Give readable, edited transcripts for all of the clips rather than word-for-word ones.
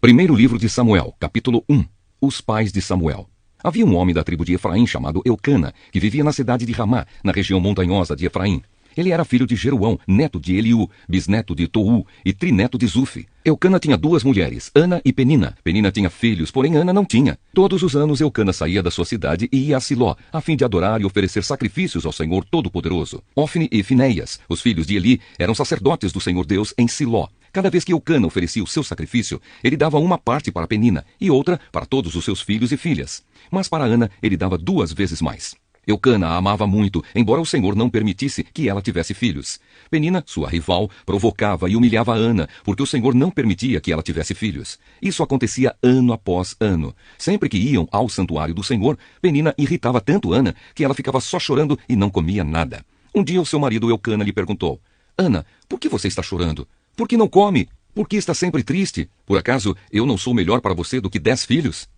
Primeiro livro de Samuel, capítulo 1. Os pais de Samuel. Havia um homem da tribo de Efraim chamado Eucana, que vivia na cidade de Ramá, na região montanhosa de Efraim. Ele era filho de Jeroão, neto de Eliú, bisneto de Tou e trineto de Zufi. Eucana tinha duas mulheres, Ana e Penina. Penina tinha filhos, porém Ana não tinha. Todos os anos Eucana saía da sua cidade e ia a Siló, a fim de adorar e oferecer sacrifícios ao Senhor Todo-Poderoso. Ofne e Finéias, os filhos de Eli, eram sacerdotes do Senhor Deus em Siló. Cada vez que Eucana oferecia o seu sacrifício, ele dava uma parte para Penina e outra para todos os seus filhos e filhas. Mas para Ana ele dava 2 vezes mais. Eucana a amava muito, embora o Senhor não permitisse que ela tivesse filhos. Penina, sua rival, provocava e humilhava Ana, porque o Senhor não permitia que ela tivesse filhos. Isso acontecia ano após ano. Sempre que iam ao santuário do Senhor, Penina irritava tanto Ana que ela ficava só chorando e não comia nada. Um dia o seu marido Eucana lhe perguntou: Ana, por que você está chorando? Por que não come? Por que está sempre triste? Por acaso eu não sou melhor para você do que 10 filhos?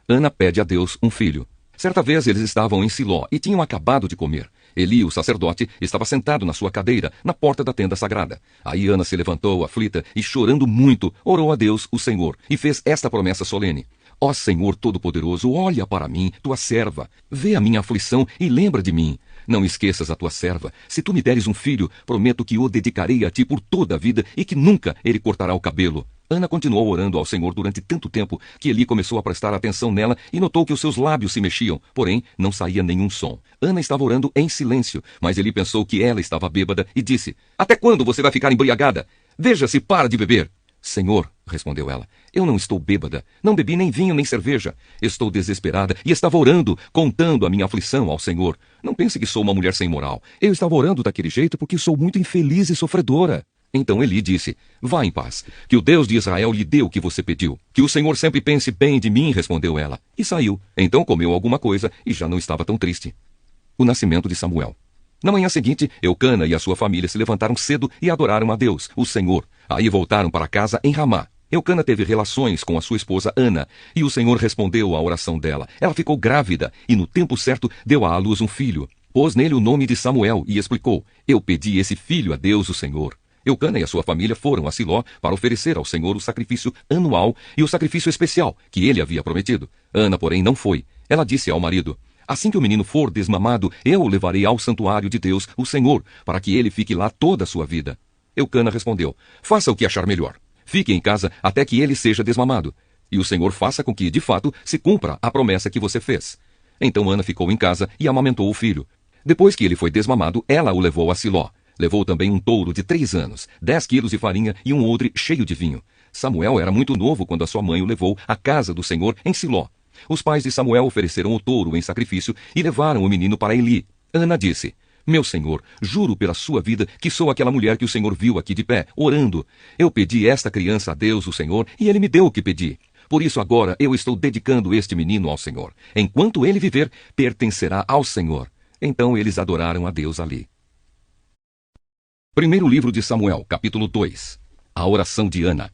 Ana pede a Deus um filho. Certa vez eles estavam em Siló e tinham acabado de comer. Eli, o sacerdote, estava sentado na sua cadeira, na porta da tenda sagrada. Aí Ana se levantou, aflita, e chorando muito, orou a Deus, o Senhor, e fez esta promessa solene: Ó Senhor Todo-Poderoso, olha para mim, tua serva. Vê a minha aflição e lembra de mim. Não esqueças a tua serva. Se tu me deres um filho, prometo que o dedicarei a ti por toda a vida e que nunca ele cortará o cabelo. Ana continuou orando ao Senhor durante tanto tempo que Eli começou a prestar atenção nela e notou que os seus lábios se mexiam, porém não saía nenhum som. Ana estava orando em silêncio, mas Eli pensou que ela estava bêbada e disse: Até quando você vai ficar embriagada? Veja se para de beber. Senhor, respondeu ela, eu não estou bêbada, não bebi nem vinho nem cerveja. Estou desesperada e estava orando, contando a minha aflição ao Senhor. Não pense que sou uma mulher sem moral. Eu estava orando daquele jeito porque sou muito infeliz e sofredora. Então Eli disse: Vá em paz, que o Deus de Israel lhe dê o que você pediu. Que o Senhor sempre pense bem de mim, respondeu ela. E saiu. Então comeu alguma coisa e já não estava tão triste. O nascimento de Samuel. Na manhã seguinte, Eucana e a sua família se levantaram cedo e adoraram a Deus, o Senhor. Aí voltaram para casa em Ramá. Eucana teve relações com a sua esposa Ana, e o Senhor respondeu à oração dela. Ela ficou grávida e no tempo certo deu à luz um filho. Pôs nele o nome de Samuel e explicou: Eu pedi esse filho a Deus, o Senhor. Eucana e a sua família foram a Siló para oferecer ao Senhor o sacrifício anual e o sacrifício especial que ele havia prometido. Ana, porém, não foi. Ela disse ao marido: Assim que o menino for desmamado, eu o levarei ao santuário de Deus, o Senhor, para que ele fique lá toda a sua vida. Eucana respondeu: Faça o que achar melhor. Fique em casa até que ele seja desmamado. E o Senhor faça com que, de fato, se cumpra a promessa que você fez. Então Ana ficou em casa e amamentou o filho. Depois que ele foi desmamado, ela o levou a Siló. Levou também um touro de 3 anos, 10 quilos de farinha e um odre cheio de vinho. Samuel era muito novo quando a sua mãe o levou à casa do Senhor em Siló. Os pais de Samuel ofereceram o touro em sacrifício e levaram o menino para Eli. Ana disse: Meu senhor, juro pela sua vida que sou aquela mulher que o Senhor viu aqui de pé, orando. Eu pedi esta criança a Deus, o Senhor, e ele me deu o que pedi. Por isso agora eu estou dedicando este menino ao Senhor. Enquanto ele viver, pertencerá ao Senhor. Então eles adoraram a Deus ali. Primeiro livro de Samuel, capítulo 2. A oração de Ana.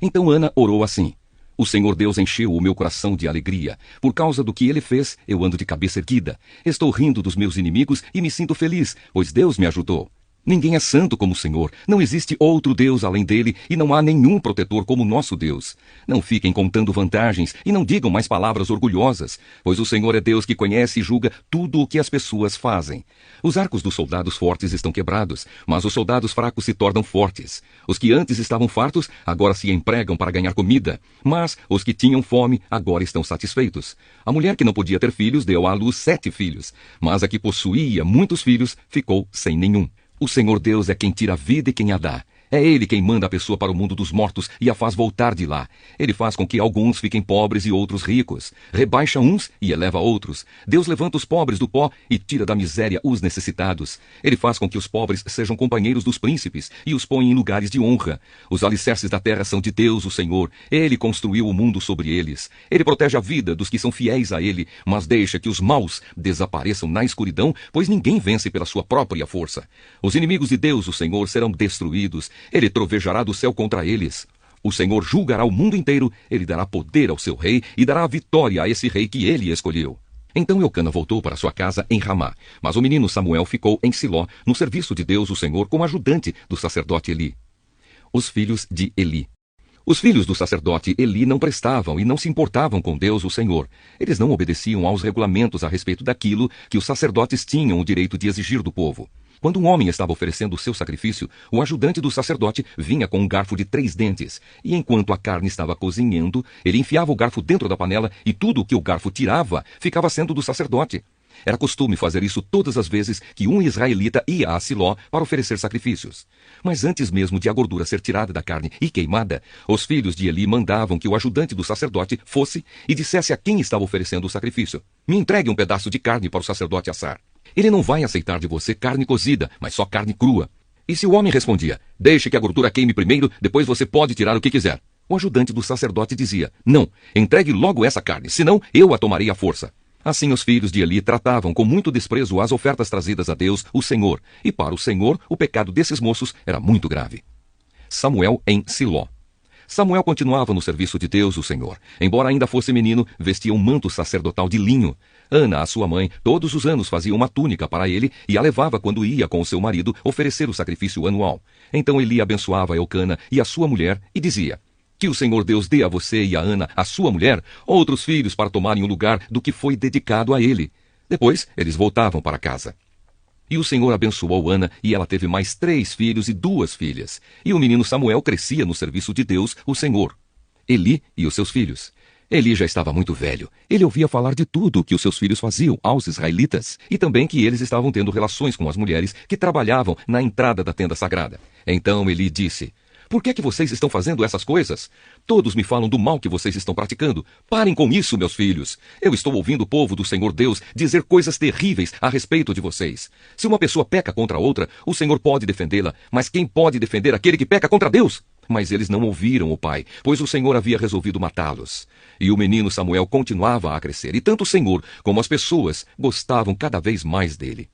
Então Ana orou assim: O Senhor Deus encheu o meu coração de alegria. Por causa do que ele fez, eu ando de cabeça erguida. Estou rindo dos meus inimigos e me sinto feliz, pois Deus me ajudou. Ninguém é santo como o Senhor. Não existe outro Deus além dele e não há nenhum protetor como nosso Deus. Não fiquem contando vantagens e não digam mais palavras orgulhosas, pois o Senhor é Deus que conhece e julga tudo o que as pessoas fazem. Os arcos dos soldados fortes estão quebrados, mas os soldados fracos se tornam fortes. Os que antes estavam fartos, agora se empregam para ganhar comida, mas os que tinham fome, agora estão satisfeitos. A mulher que não podia ter filhos deu à luz 7 filhos, mas a que possuía muitos filhos ficou sem nenhum. O Senhor Deus é quem tira a vida e quem a dá. É Ele quem manda a pessoa para o mundo dos mortos e a faz voltar de lá. Ele faz com que alguns fiquem pobres e outros ricos. Rebaixa uns e eleva outros. Deus levanta os pobres do pó e tira da miséria os necessitados. Ele faz com que os pobres sejam companheiros dos príncipes e os põe em lugares de honra. Os alicerces da terra são de Deus, o Senhor. Ele construiu o mundo sobre eles. Ele protege a vida dos que são fiéis a Ele, mas deixa que os maus desapareçam na escuridão, pois ninguém vence pela sua própria força. Os inimigos de Deus, o Senhor, serão destruídos. Ele trovejará do céu contra eles. O Senhor julgará o mundo inteiro, ele dará poder ao seu rei e dará a vitória a esse rei que ele escolheu. Então Eucana voltou para sua casa em Ramá, mas o menino Samuel ficou em Siló, no serviço de Deus o Senhor, como ajudante do sacerdote Eli. Os filhos de Eli. Os filhos do sacerdote Eli não prestavam e não se importavam com Deus, o Senhor. Eles não obedeciam aos regulamentos a respeito daquilo que os sacerdotes tinham o direito de exigir do povo. Quando um homem estava oferecendo o seu sacrifício, o ajudante do sacerdote vinha com um garfo de 3 dentes, e enquanto a carne estava cozinhando, ele enfiava o garfo dentro da panela e tudo o que o garfo tirava ficava sendo do sacerdote. Era costume fazer isso todas as vezes que um israelita ia a Siló para oferecer sacrifícios. Mas antes mesmo de a gordura ser tirada da carne e queimada, os filhos de Eli mandavam que o ajudante do sacerdote fosse e dissesse a quem estava oferecendo o sacrifício: me entregue um pedaço de carne para o sacerdote assar. Ele não vai aceitar de você carne cozida, mas só carne crua. E se o homem respondia: deixe que a gordura queime primeiro, depois você pode tirar o que quiser, o ajudante do sacerdote dizia: não, entregue logo essa carne, senão eu a tomarei à força. Assim os filhos de Eli tratavam com muito desprezo as ofertas trazidas a Deus, o Senhor, e para o Senhor o pecado desses moços era muito grave. Samuel em Siló. Samuel continuava no serviço de Deus, o Senhor. Embora ainda fosse menino, vestia um manto sacerdotal de linho. Ana, a sua mãe, todos os anos fazia uma túnica para ele e a levava quando ia com o seu marido oferecer o sacrifício anual. Então Eli abençoava Elcana e a sua mulher e dizia: que o Senhor Deus dê a você e a Ana, a sua mulher, outros filhos para tomarem o lugar do que foi dedicado a ele. Depois, eles voltavam para casa. E o Senhor abençoou Ana, e ela teve mais 3 filhos e 2 filhas. E o menino Samuel crescia no serviço de Deus, o Senhor. Eli e os seus filhos. Eli já estava muito velho. Ele ouvia falar de tudo o que os seus filhos faziam aos israelitas, e também que eles estavam tendo relações com as mulheres que trabalhavam na entrada da tenda sagrada. Então Eli disse: por que é que vocês estão fazendo essas coisas? Todos me falam do mal que vocês estão praticando. Parem com isso, meus filhos. Eu estou ouvindo o povo do Senhor Deus dizer coisas terríveis a respeito de vocês. Se uma pessoa peca contra outra, o Senhor pode defendê-la, mas quem pode defender aquele que peca contra Deus? Mas eles não ouviram o pai, pois o Senhor havia resolvido matá-los. E o menino Samuel continuava a crescer, e tanto o Senhor como as pessoas gostavam cada vez mais dele.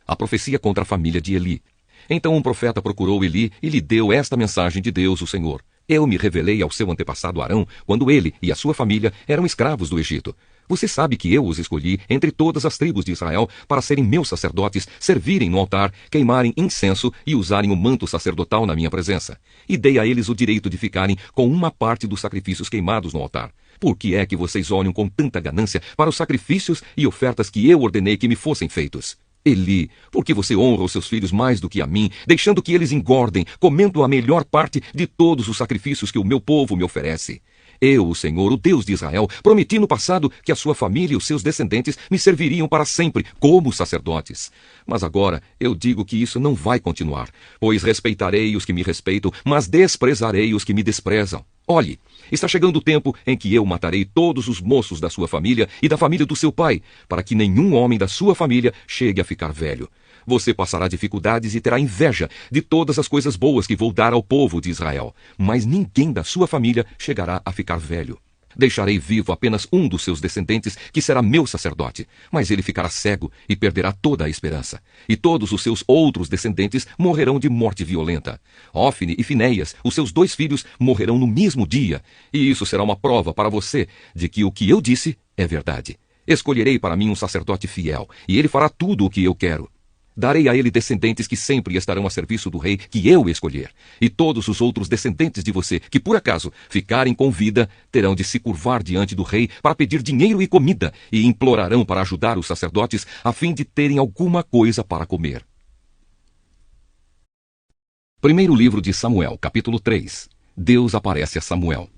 A profecia contra a família de Eli. Então um profeta procurou Eli e lhe deu esta mensagem de Deus, o Senhor: eu me revelei ao seu antepassado Arão quando ele e a sua família eram escravos do Egito. Você sabe que eu os escolhi entre todas as tribos de Israel para serem meus sacerdotes, servirem no altar, queimarem incenso e usarem o manto sacerdotal na minha presença. E dei a eles o direito de ficarem com uma parte dos sacrifícios queimados no altar. Por que é que vocês olham com tanta ganância para os sacrifícios e ofertas que eu ordenei que me fossem feitos? Eli, por que você honra os seus filhos mais do que a mim, deixando que eles engordem, comendo a melhor parte de todos os sacrifícios que o meu povo me oferece? Eu, o Senhor, o Deus de Israel, prometi no passado que a sua família e os seus descendentes me serviriam para sempre como sacerdotes. Mas agora eu digo que isso não vai continuar, pois respeitarei os que me respeitam, mas desprezarei os que me desprezam. Olhe, está chegando o tempo em que eu matarei todos os moços da sua família e da família do seu pai, para que nenhum homem da sua família chegue a ficar velho. Você passará dificuldades e terá inveja de todas as coisas boas que vou dar ao povo de Israel, mas ninguém da sua família chegará a ficar velho. Deixarei vivo apenas um dos seus descendentes, que será meu sacerdote, mas ele ficará cego e perderá toda a esperança. E todos os seus outros descendentes morrerão de morte violenta. Ófine e Finéias, os seus 2 filhos, morrerão no mesmo dia. E isso será uma prova para você de que o que eu disse é verdade. Escolherei para mim um sacerdote fiel, e ele fará tudo o que eu quero. Darei a ele descendentes que sempre estarão a serviço do rei que eu escolher. E todos os outros descendentes de você, que por acaso ficarem com vida, terão de se curvar diante do rei para pedir dinheiro e comida, e implorarão para ajudar os sacerdotes, a fim de terem alguma coisa para comer. Primeiro livro de Samuel, capítulo 3. Deus aparece a Samuel.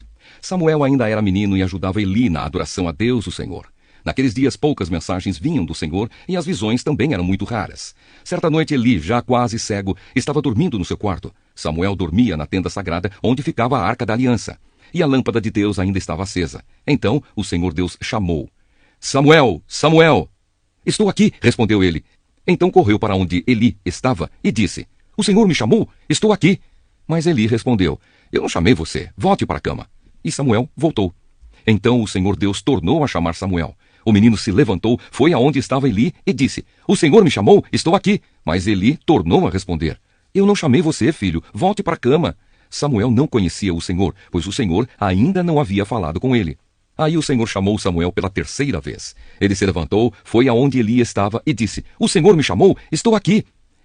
Samuel ainda era menino e ajudava Eli na adoração a Deus, o Senhor. Naqueles dias poucas mensagens vinham do Senhor e as visões também eram muito raras. Certa noite Eli, já quase cego, estava dormindo no seu quarto. Samuel dormia na tenda sagrada onde ficava a arca da aliança. E a lâmpada de Deus ainda estava acesa. Então o Senhor Deus chamou: Samuel, Samuel! Estou aqui, respondeu ele. Então correu para onde Eli estava e disse: O Senhor me chamou? Estou aqui. Mas Eli respondeu: Eu não chamei você, volte para a cama. E Samuel voltou. Então o Senhor Deus tornou a chamar Samuel. O menino se levantou, foi aonde estava Eli e disse: O Senhor me chamou, estou aqui. Mas Eli tornou a responder: Eu não chamei você, filho, volte para a cama. Samuel não conhecia o Senhor, pois o Senhor ainda não havia falado com ele. Aí o Senhor chamou Samuel pela 3ª vez. Ele se levantou, foi aonde Eli estava e disse: O Senhor me chamou, estou aqui.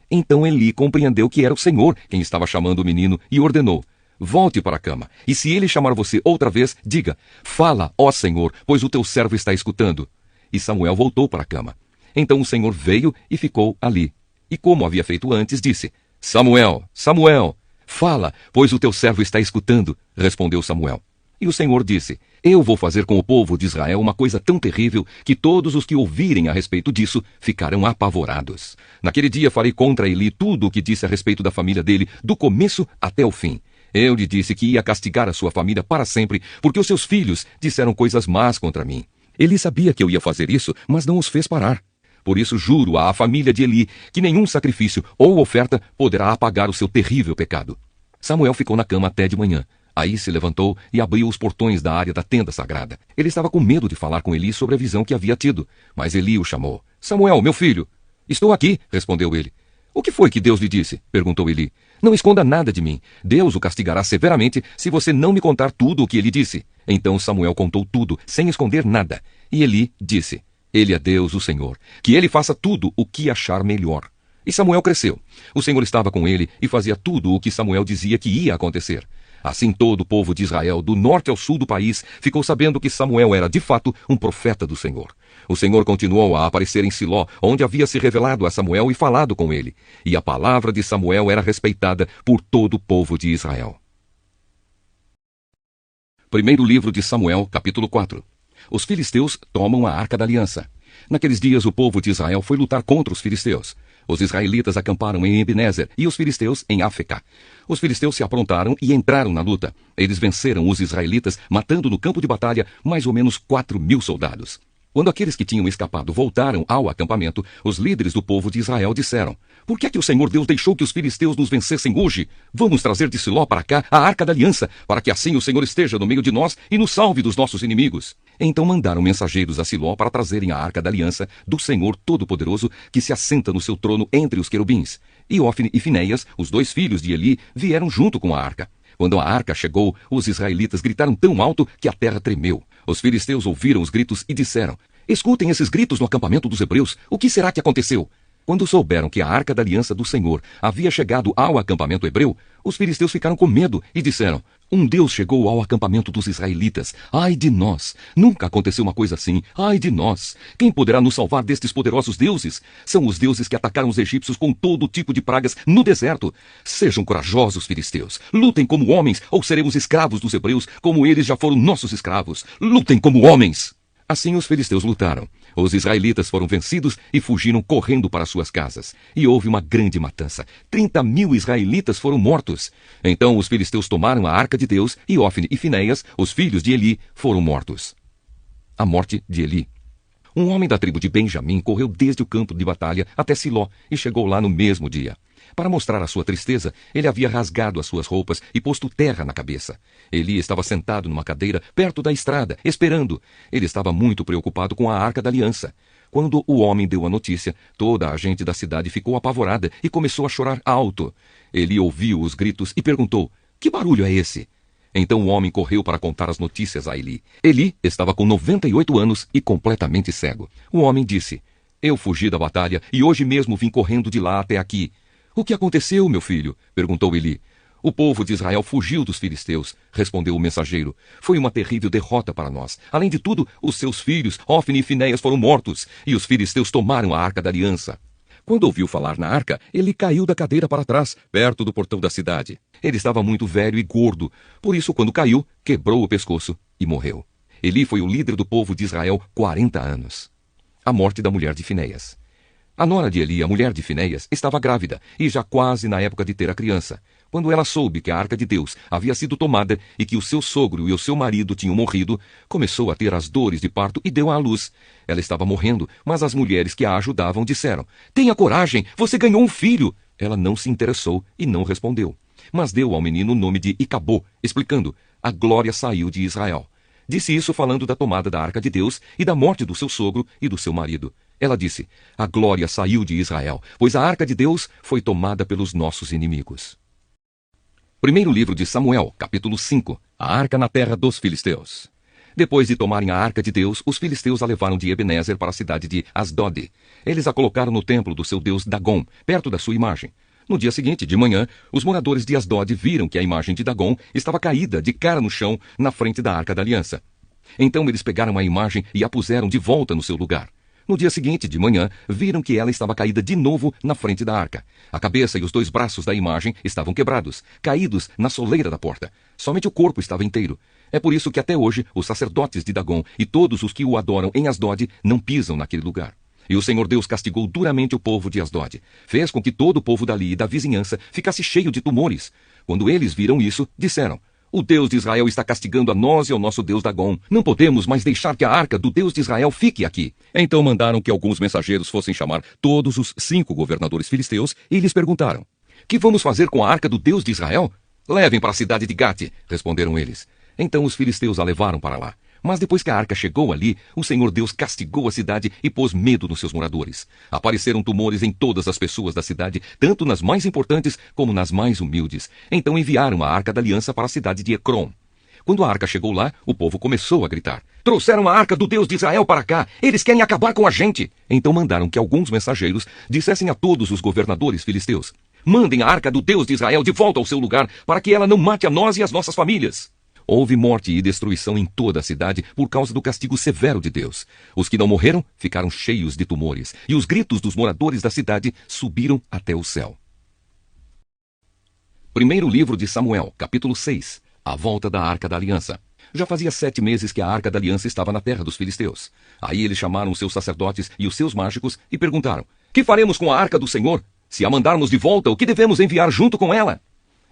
Então Eli compreendeu que era o Senhor quem estava chamando o menino e ordenou: volte para a cama. E se ele chamar você outra vez, diga: fala, ó Senhor, pois o teu servo está escutando. E Samuel voltou para a cama. Então o Senhor veio e ficou ali. E como havia feito antes, disse: Samuel, Samuel, fala, pois o teu servo está escutando, respondeu Samuel. E o Senhor disse: eu vou fazer com o povo de Israel uma coisa tão terrível que todos os que ouvirem a respeito disso ficarão apavorados. Naquele dia farei contra Eli tudo o que disse a respeito da família dele, do começo até o fim. Eu lhe disse que ia castigar a sua família para sempre, porque os seus filhos disseram coisas más contra mim. Eli sabia que eu ia fazer isso, mas não os fez parar. Por isso juro à família de Eli que nenhum sacrifício ou oferta poderá apagar o seu terrível pecado. Samuel ficou na cama até de manhã. Aí se levantou e abriu os portões da área da tenda sagrada. Ele estava com medo de falar com Eli sobre a visão que havia tido. Mas Eli o chamou. Samuel, meu filho. Estou aqui, respondeu ele. O que foi que Deus lhe disse? Perguntou Eli. Não esconda nada de mim. Deus o castigará severamente se você não me contar tudo o que ele disse. Então Samuel contou tudo, sem esconder nada. E Eli disse: Ele é Deus, o Senhor. Que ele faça tudo o que achar melhor. E Samuel cresceu. O Senhor estava com ele e fazia tudo o que Samuel dizia que ia acontecer. Assim todo o povo de Israel, do norte ao sul do país, ficou sabendo que Samuel era de fato um profeta do Senhor. O Senhor continuou a aparecer em Siló, onde havia se revelado a Samuel e falado com ele. E a palavra de Samuel era respeitada por todo o povo de Israel. Primeiro livro de Samuel, capítulo 4. Os filisteus tomam a Arca da Aliança. Naqueles dias o povo de Israel foi lutar contra os filisteus. Os israelitas acamparam em Ebenezer e os filisteus em Afecá. Os filisteus se aprontaram e entraram na luta. Eles venceram os israelitas, matando no campo de batalha mais ou menos 4.000 soldados. Quando aqueles que tinham escapado voltaram ao acampamento, os líderes do povo de Israel disseram: Por que é que o Senhor Deus deixou que os filisteus nos vencessem hoje? Vamos trazer de Siló para cá a Arca da Aliança, para que assim o Senhor esteja no meio de nós e nos salve dos nossos inimigos. Então mandaram mensageiros a Siló para trazerem a Arca da Aliança do Senhor Todo-Poderoso, que se assenta no seu trono entre os querubins. E Ofni e Finéias, os dois filhos de Eli, vieram junto com a arca. Quando a arca chegou, os israelitas gritaram tão alto que a terra tremeu. Os filisteus ouviram os gritos e disseram: Escutem esses gritos no acampamento dos hebreus. O que será que aconteceu? Quando souberam que a Arca da Aliança do Senhor havia chegado ao acampamento hebreu, os filisteus ficaram com medo e disseram: Um Deus chegou ao acampamento dos israelitas. Ai de nós! Nunca aconteceu uma coisa assim. Ai de nós! Quem poderá nos salvar destes poderosos deuses? São os deuses que atacaram os egípcios com todo tipo de pragas no deserto. Sejam corajosos, filisteus. Lutem como homens, ou seremos escravos dos hebreus, como eles já foram nossos escravos. Lutem como homens! Assim os filisteus lutaram. Os israelitas foram vencidos e fugiram correndo para suas casas. E houve uma grande matança. 30.000 israelitas foram mortos. Então os filisteus tomaram a arca de Deus e Ofni e Finéias, os filhos de Eli, foram mortos. A morte de Eli. Um homem da tribo de Benjamim correu desde o campo de batalha até Siló e chegou lá no mesmo dia. Para mostrar a sua tristeza, ele havia rasgado as suas roupas e posto terra na cabeça. Eli estava sentado numa cadeira perto da estrada, esperando. Ele estava muito preocupado com a Arca da Aliança. Quando o homem deu a notícia, toda a gente da cidade ficou apavorada e começou a chorar alto. Eli ouviu os gritos e perguntou: Que barulho é esse? Então o homem correu para contar as notícias a Eli. Eli estava com 98 anos e completamente cego. O homem disse: Eu fugi da batalha e hoje mesmo vim correndo de lá até aqui. O que aconteceu, meu filho? Perguntou Eli. O povo de Israel fugiu dos filisteus, respondeu o mensageiro. Foi uma terrível derrota para nós. Além de tudo, os seus filhos, Ofni e Finéias, foram mortos, e os filisteus tomaram a Arca da Aliança. Quando ouviu falar na arca, ele caiu da cadeira para trás, perto do portão da cidade. Ele estava muito velho e gordo, por isso, quando caiu, quebrou o pescoço e morreu. Eli foi o líder do povo de Israel 40 anos. A morte da mulher de Finéias. A nora de Eli, a mulher de Finéias, estava grávida e já quase na época de ter a criança. Quando ela soube que a Arca de Deus havia sido tomada e que o seu sogro e o seu marido tinham morrido, começou a ter as dores de parto e deu à luz. Ela estava morrendo, mas as mulheres que a ajudavam disseram: Tenha coragem, você ganhou um filho! Ela não se interessou e não respondeu, mas deu ao menino o nome de Icabô, explicando: A glória saiu de Israel. Disse isso falando da tomada da Arca de Deus e da morte do seu sogro e do seu marido. Ela disse: A glória saiu de Israel, pois a Arca de Deus foi tomada pelos nossos inimigos. Primeiro livro de Samuel, capítulo 5. A Arca na terra dos filisteus. Depois de tomarem a Arca de Deus, os filisteus a levaram de Ebenezer para a cidade de Asdod. Eles a colocaram no templo do seu deus Dagom, perto da sua imagem. No dia seguinte, de manhã, os moradores de Asdod viram que a imagem de Dagon estava caída de cara no chão na frente da Arca da Aliança. Então eles pegaram a imagem e a puseram de volta no seu lugar. No dia seguinte, de manhã, viram que ela estava caída de novo na frente da arca. A cabeça e os 2 braços da imagem estavam quebrados, caídos na soleira da porta. Somente o corpo estava inteiro. É por isso que até hoje os sacerdotes de Dagon e todos os que o adoram em Asdod não pisam naquele lugar. E o Senhor Deus castigou duramente o povo de Asdod. Fez com que todo o povo dali e da vizinhança ficasse cheio de tumores. Quando eles viram isso, disseram: o Deus de Israel está castigando a nós e ao nosso Deus Dagon. Não podemos mais deixar que a arca do Deus de Israel fique aqui. Então mandaram que alguns mensageiros fossem chamar todos os 5 governadores filisteus e lhes perguntaram: que vamos fazer com a arca do Deus de Israel? Levem para a cidade de Gate, responderam eles. Então os filisteus a levaram para lá. Mas depois que a arca chegou ali, o Senhor Deus castigou a cidade e pôs medo nos seus moradores. Apareceram tumores em todas as pessoas da cidade, tanto nas mais importantes como nas mais humildes. Então enviaram a arca da aliança para a cidade de Ecrom. Quando a arca chegou lá, o povo começou a gritar: trouxeram a arca do Deus de Israel para cá! Eles querem acabar com a gente! Então mandaram que alguns mensageiros dissessem a todos os governadores filisteus: mandem a arca do Deus de Israel de volta ao seu lugar, para que ela não mate a nós e as nossas famílias. Houve morte e destruição em toda a cidade por causa do castigo severo de Deus. Os que não morreram ficaram cheios de tumores, e os gritos dos moradores da cidade subiram até o céu. Primeiro livro de Samuel, capítulo 6. A volta da Arca da Aliança. Já fazia 7 meses que a Arca da Aliança estava na terra dos filisteus. Aí eles chamaram os seus sacerdotes e os seus mágicos e perguntaram: que faremos com a Arca do Senhor? Se a mandarmos de volta, o que devemos enviar junto com ela?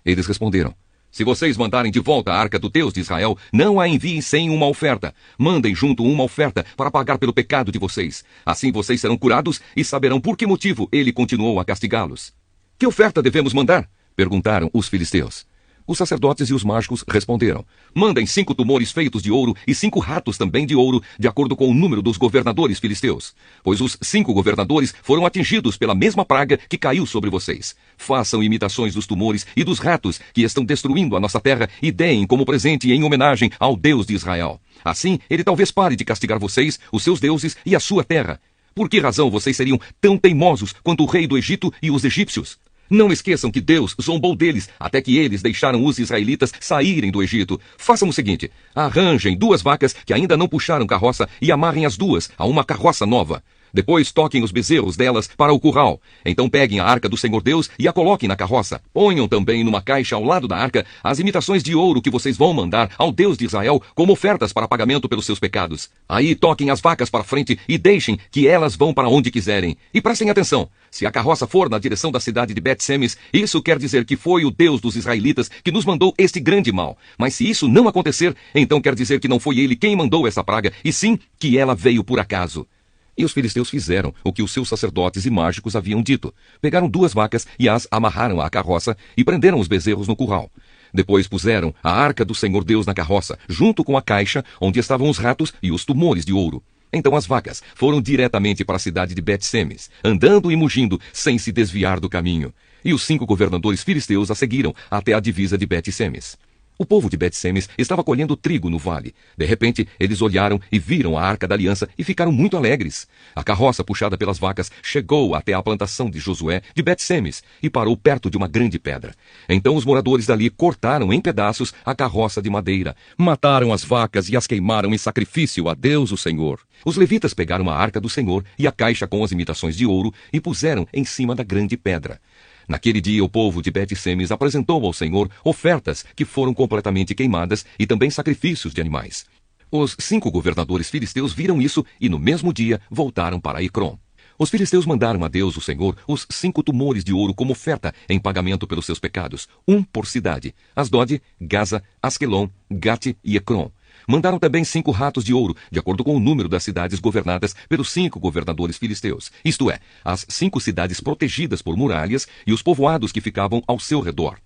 Eles responderam: se vocês mandarem de volta a arca do Deus de Israel, não a enviem sem uma oferta. Mandem junto uma oferta para pagar pelo pecado de vocês. Assim vocês serão curados e saberão por que motivo ele continuou a castigá-los. Que oferta devemos mandar? Perguntaram os filisteus. Os sacerdotes e os mágicos responderam: mandem 5 tumores feitos de ouro e 5 ratos também de ouro, de acordo com o número dos governadores filisteus. Pois os 5 governadores foram atingidos pela mesma praga que caiu sobre vocês. Façam imitações dos tumores e dos ratos que estão destruindo a nossa terra e deem como presente e em homenagem ao Deus de Israel. Assim, ele talvez pare de castigar vocês, os seus deuses e a sua terra. Por que razão vocês seriam tão teimosos quanto o rei do Egito e os egípcios? Não esqueçam que Deus zombou deles até que eles deixaram os israelitas saírem do Egito. Façam o seguinte: arranjem 2 vacas que ainda não puxaram carroça e amarrem as 2 a uma carroça nova. Depois toquem os bezerros delas para o curral. Então peguem a arca do Senhor Deus e a coloquem na carroça. Ponham também numa caixa ao lado da arca as imitações de ouro que vocês vão mandar ao Deus de Israel como ofertas para pagamento pelos seus pecados. Aí toquem as vacas para frente e deixem que elas vão para onde quiserem. E prestem atenção: se a carroça for na direção da cidade de Bet-Semes, isso quer dizer que foi o Deus dos israelitas que nos mandou este grande mal. Mas se isso não acontecer, então quer dizer que não foi ele quem mandou essa praga, e sim que ela veio por acaso. E os filisteus fizeram o que os seus sacerdotes e mágicos haviam dito. Pegaram 2 vacas e as amarraram à carroça e prenderam os bezerros no curral. Depois puseram a arca do Senhor Deus na carroça, junto com a caixa onde estavam os ratos e os tumores de ouro. Então as vacas foram diretamente para a cidade de Bet-Semes, andando e mugindo, sem se desviar do caminho. E os 5 governadores filisteus a seguiram até a divisa de Bet-Semes. O povo de Bet-Semes estava colhendo trigo no vale. De repente, eles olharam e viram a Arca da Aliança e ficaram muito alegres. A carroça puxada pelas vacas chegou até a plantação de Josué de Bet-Semes e parou perto de uma grande pedra. Então os moradores dali cortaram em pedaços a carroça de madeira, mataram as vacas e as queimaram em sacrifício a Deus o Senhor. Os levitas pegaram a Arca do Senhor e a caixa com as imitações de ouro e puseram em cima da grande pedra. Naquele dia, o povo de Bet-Semes apresentou ao Senhor ofertas que foram completamente queimadas e também sacrifícios de animais. Os 5 governadores filisteus viram isso e, no mesmo dia, voltaram para Ecrom. Os filisteus mandaram a Deus, o Senhor, os 5 tumores de ouro como oferta em pagamento pelos seus pecados, um por cidade: Asdod, Gaza, Asquelon, Gate e Ecrom. Mandaram também 5 ratos de ouro, de acordo com o número das cidades governadas pelos 5 governadores filisteus, isto é, as 5 cidades protegidas por muralhas e os povoados que ficavam ao seu redor.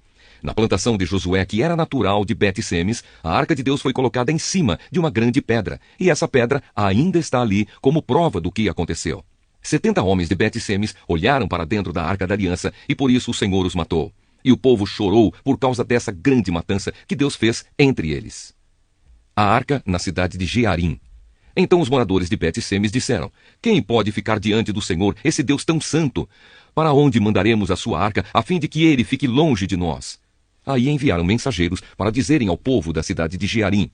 Na plantação de Josué, que era natural de Bet-Semes, a Arca de Deus foi colocada em cima de uma grande pedra, e essa pedra ainda está ali como prova do que aconteceu. 70 homens de Bet-Semes olharam para dentro da Arca da Aliança, e por isso o Senhor os matou. E o povo chorou por causa dessa grande matança que Deus fez entre eles. A arca na cidade de Jearim. Então os moradores de Bet-Semes disseram: quem pode ficar diante do Senhor, esse Deus tão santo? para onde mandaremos a sua arca, a fim de que ele fique longe de nós? Aí enviaram mensageiros para dizerem ao povo da cidade de Jearim: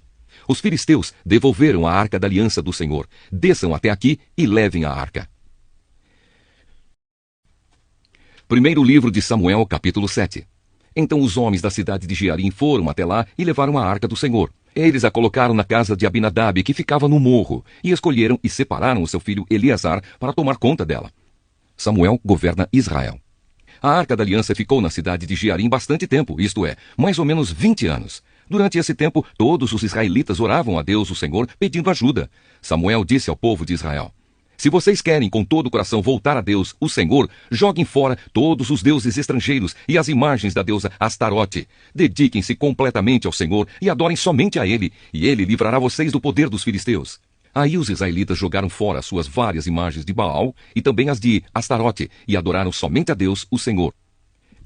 os filisteus devolveram a arca da aliança do Senhor. Desçam até aqui e levem a arca. Primeiro livro de Samuel, capítulo 7. Então os homens da cidade de Jearim foram até lá e levaram a arca do Senhor. Eles a colocaram na casa de Abinadab, que ficava no morro, e escolheram e separaram o seu filho Eleazar para tomar conta dela. Samuel governa Israel. A arca da aliança ficou na cidade de Jearim bastante tempo, isto é, mais ou menos 20 anos. Durante esse tempo, todos os israelitas oravam a Deus, o Senhor, pedindo ajuda. Samuel disse ao povo de Israel: se vocês querem com todo o coração voltar a Deus, o Senhor, joguem fora todos os deuses estrangeiros e as imagens da deusa Astarote. Dediquem-se completamente ao Senhor e adorem somente a Ele, e Ele livrará vocês do poder dos filisteus. Aí os israelitas jogaram fora as suas várias imagens de Baal e também as de Astarote, e adoraram somente a Deus, o Senhor.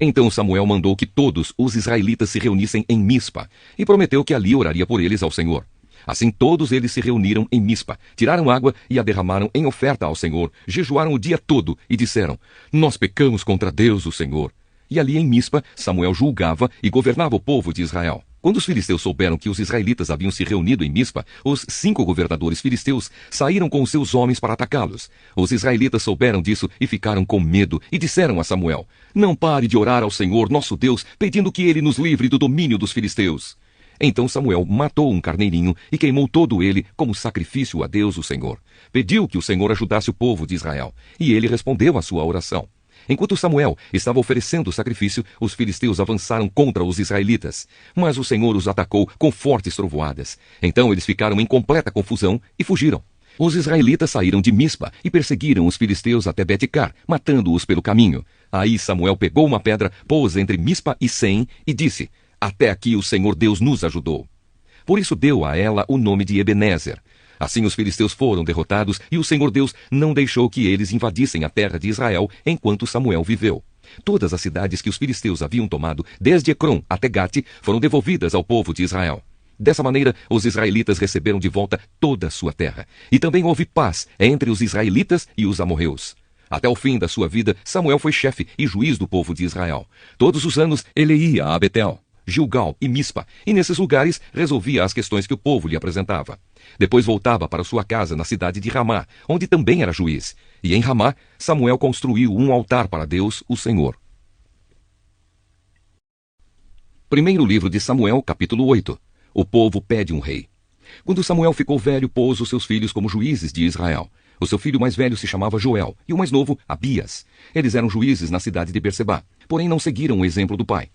Então Samuel mandou que todos os israelitas se reunissem em Mispa, e prometeu que ali oraria por eles ao Senhor. Assim todos eles se reuniram em Mispa, tiraram água e a derramaram em oferta ao Senhor, jejuaram o dia todo e disseram: nós pecamos contra Deus, o Senhor. E ali em Mispa, Samuel julgava e governava o povo de Israel. Quando os filisteus souberam que os israelitas haviam se reunido em Mispa, os 5 governadores filisteus saíram com os seus homens para atacá-los. Os israelitas souberam disso e ficaram com medo e disseram a Samuel: não pare de orar ao Senhor, nosso Deus, pedindo que ele nos livre do domínio dos filisteus. Então Samuel matou um carneirinho e queimou todo ele como sacrifício a Deus, o Senhor. Pediu que o Senhor ajudasse o povo de Israel, e ele respondeu à sua oração. Enquanto Samuel estava oferecendo o sacrifício, os filisteus avançaram contra os israelitas. Mas o Senhor os atacou com fortes trovoadas. Então eles ficaram em completa confusão e fugiram. Os israelitas saíram de Mispa e perseguiram os filisteus até Bet-car, matando-os pelo caminho. Aí Samuel pegou uma pedra, pôs entre Mispa e Sem e disse: até aqui o Senhor Deus nos ajudou. Por isso deu a ela o nome de Ebenezer. Assim os filisteus foram derrotados e o Senhor Deus não deixou que eles invadissem a terra de Israel enquanto Samuel viveu. Todas as cidades que os filisteus haviam tomado, desde Ecrom até Gate, foram devolvidas ao povo de Israel. Dessa maneira, os israelitas receberam de volta toda a sua terra. E também houve paz entre os israelitas e os amorreus. Até o fim da sua vida, Samuel foi chefe e juiz do povo de Israel. Todos os anos ele ia a Betel, Gilgal e Mispa, e nesses lugares resolvia as questões que o povo lhe apresentava. Depois voltava para sua casa na cidade de Ramá, onde também era juiz. E em Ramá, Samuel construiu um altar para Deus, o Senhor. Primeiro livro de Samuel, capítulo 8. O povo pede um rei. Quando Samuel ficou velho, pôs os seus filhos como juízes de Israel. O seu filho mais velho se chamava Joel, e o mais novo, Abias. Eles eram juízes na cidade de Berseba, porém não seguiram o exemplo do pai.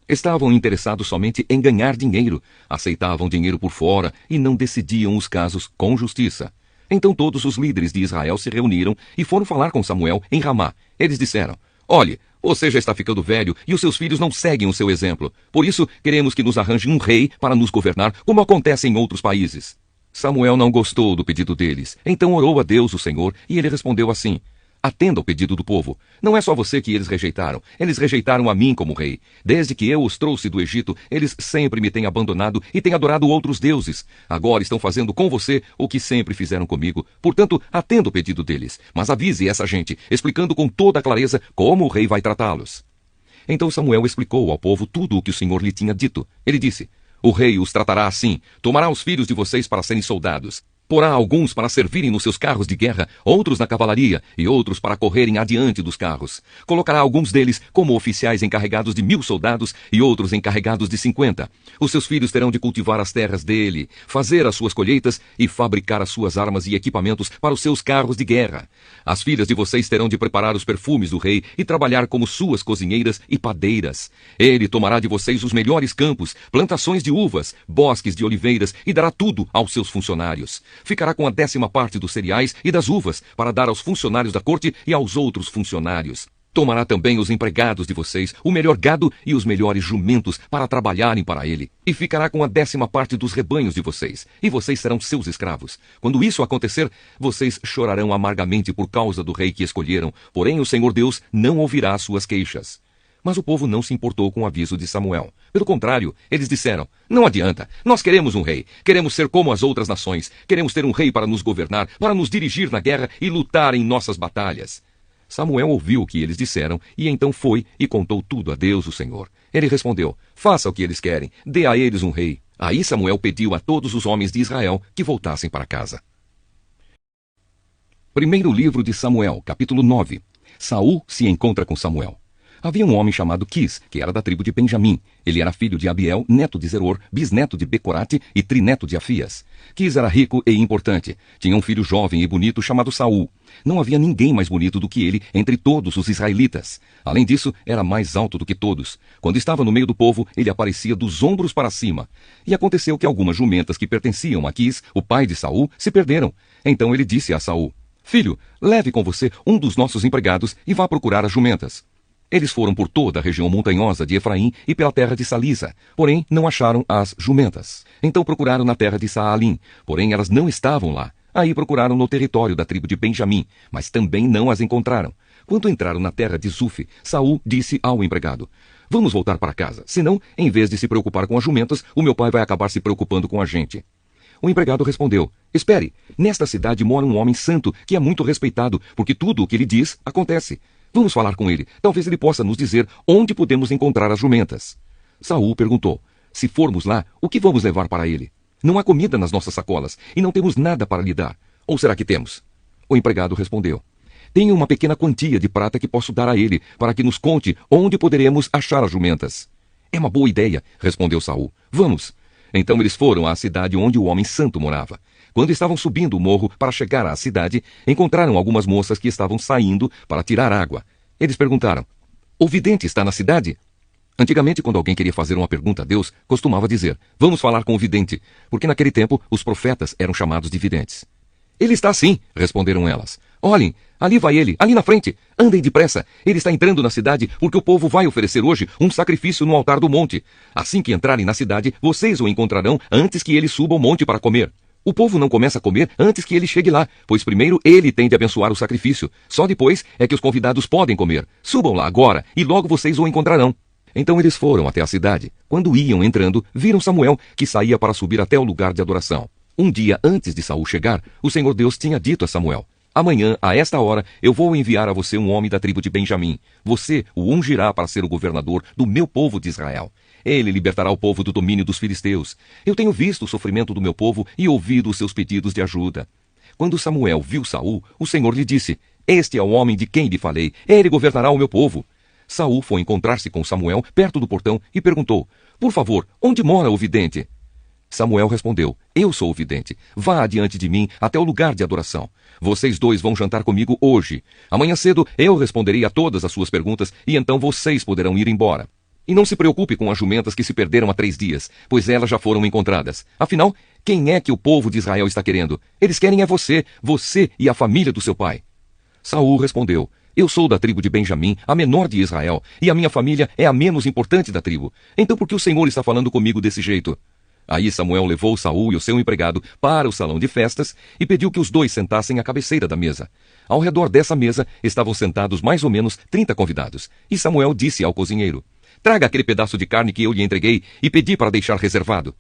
Estavam interessados somente em ganhar dinheiro, aceitavam dinheiro por fora e não decidiam os casos com justiça. Então todos os líderes de Israel se reuniram e foram falar com Samuel em Ramá. Eles disseram: olhe, você já está ficando velho e os seus filhos não seguem o seu exemplo. Por isso, queremos que nos arranje um rei para nos governar, como acontece em outros países. Samuel não gostou do pedido deles. Então orou a Deus, o Senhor, e ele respondeu assim: atenda ao pedido do povo. Não é só você que eles rejeitaram. Eles rejeitaram a mim como rei. Desde que eu os trouxe do Egito, eles sempre me têm abandonado e têm adorado outros deuses. Agora estão fazendo com você o que sempre fizeram comigo. Portanto, atenda o pedido deles. Mas avise essa gente, explicando com toda a clareza como o rei vai tratá-los. Então Samuel explicou ao povo tudo o que o Senhor lhe tinha dito. Ele disse: o rei os tratará assim. Tomará os filhos de vocês para serem soldados. Porá alguns para servirem nos seus carros de guerra, outros na cavalaria e outros para correrem adiante dos carros. Colocará alguns deles como oficiais encarregados de 1000 soldados e outros encarregados de 50. Os seus filhos terão de cultivar as terras dele, fazer as suas colheitas e fabricar as suas armas e equipamentos para os seus carros de guerra. As filhas de vocês terão de preparar os perfumes do rei e trabalhar como suas cozinheiras e padeiras. Ele tomará de vocês os melhores campos, plantações de uvas, bosques de oliveiras e dará tudo aos seus funcionários. Ficará com a 10ª parte dos cereais e das uvas para dar aos funcionários da corte e aos outros funcionários. Tomará também os empregados de vocês, o melhor gado e os melhores jumentos para trabalharem para ele. E ficará com a 10ª parte dos rebanhos de vocês, e vocês serão seus escravos. Quando isso acontecer, vocês chorarão amargamente por causa do rei que escolheram, porém o Senhor Deus não ouvirá as suas queixas. Mas o povo não se importou com o aviso de Samuel. Pelo contrário, eles disseram: não adianta, nós queremos um rei. Queremos ser como as outras nações. Queremos ter um rei para nos governar, para nos dirigir na guerra e lutar em nossas batalhas. Samuel ouviu o que eles disseram e então foi e contou tudo a Deus, o Senhor. Ele respondeu: faça o que eles querem, dê a eles um rei. Aí Samuel pediu a todos os homens de Israel que voltassem para casa. Primeiro livro de Samuel, capítulo 9. Saul se encontra com Samuel. Havia um homem chamado Quis, que era da tribo de Benjamim. Ele era filho de Abiel, neto de Zeror, bisneto de Becorate e trineto de Afias. Quis era rico e importante. Tinha um filho jovem e bonito chamado Saul. Não havia ninguém mais bonito do que ele entre todos os israelitas. Além disso, era mais alto do que todos. Quando estava no meio do povo, ele aparecia dos ombros para cima. E aconteceu que algumas jumentas que pertenciam a Quis, o pai de Saul, se perderam. Então ele disse a Saul: filho, leve com você um dos nossos empregados e vá procurar as jumentas. Eles foram por toda a região montanhosa de Efraim e pela terra de Salisa, porém não acharam as jumentas. Então procuraram na terra de Saalim, porém elas não estavam lá. Aí procuraram no território da tribo de Benjamim, mas também não as encontraram. Quando entraram na terra de Zuf, Saul disse ao empregado: vamos voltar para casa, senão, em vez de se preocupar com as jumentas, o meu pai vai acabar se preocupando com a gente. O empregado respondeu: espere, nesta cidade mora um homem santo que é muito respeitado, porque tudo o que ele diz acontece. Vamos falar com ele. Talvez ele possa nos dizer onde podemos encontrar as jumentas. Saul perguntou: se formos lá, o que vamos levar para ele? Não há comida nas nossas sacolas e não temos nada para lhe dar. Ou será que temos? O empregado respondeu: tenho uma pequena quantia de prata que posso dar a ele, para que nos conte onde poderemos achar as jumentas. É uma boa ideia, respondeu Saul. Vamos. Então eles foram à cidade onde o homem santo morava. Quando estavam subindo o morro para chegar à cidade, encontraram algumas moças que estavam saindo para tirar água. Eles perguntaram: o vidente está na cidade? Antigamente, quando alguém queria fazer uma pergunta a Deus, costumava dizer: vamos falar com o vidente, porque naquele tempo os profetas eram chamados de videntes. Ele está sim, responderam elas. Olhem, ali vai ele, ali na frente. Andem depressa. Ele está entrando na cidade porque o povo vai oferecer hoje um sacrifício no altar do monte. Assim que entrarem na cidade, vocês o encontrarão antes que ele suba ao monte para comer. O povo não começa a comer antes que ele chegue lá, pois primeiro ele tem de abençoar o sacrifício. Só depois é que os convidados podem comer. Subam lá agora e logo vocês o encontrarão. Então eles foram até a cidade. Quando iam entrando, viram Samuel, que saía para subir até o lugar de adoração. Um dia antes de Saul chegar, o Senhor Deus tinha dito a Samuel: amanhã, a esta hora, eu vou enviar a você um homem da tribo de Benjamim. Você o ungirá para ser o governador do meu povo de Israel. Ele libertará o povo do domínio dos filisteus. Eu tenho visto o sofrimento do meu povo e ouvido os seus pedidos de ajuda. Quando Samuel viu Saul, o Senhor lhe disse: este é o homem de quem lhe falei. Ele governará o meu povo. Saul foi encontrar-se com Samuel perto do portão e perguntou: por favor, onde mora o vidente? Samuel respondeu: eu sou o vidente. Vá adiante de mim até o lugar de adoração. Vocês dois vão jantar comigo hoje. Amanhã cedo eu responderei a todas as suas perguntas e então vocês poderão ir embora. E não se preocupe com as jumentas que se perderam há 3 dias, pois elas já foram encontradas. Afinal, quem é que o povo de Israel está querendo? Eles querem é você e a família do seu pai. Saul respondeu: eu sou da tribo de Benjamim, a menor de Israel, e a minha família é a menos importante da tribo. Então por que o Senhor está falando comigo desse jeito? Aí Samuel levou Saul e o seu empregado para o salão de festas e pediu que os dois sentassem à cabeceira da mesa. Ao redor dessa mesa estavam sentados mais ou menos 30 convidados. E Samuel disse ao cozinheiro: traga aquele pedaço de carne que eu lhe entreguei e pedi para deixar reservado.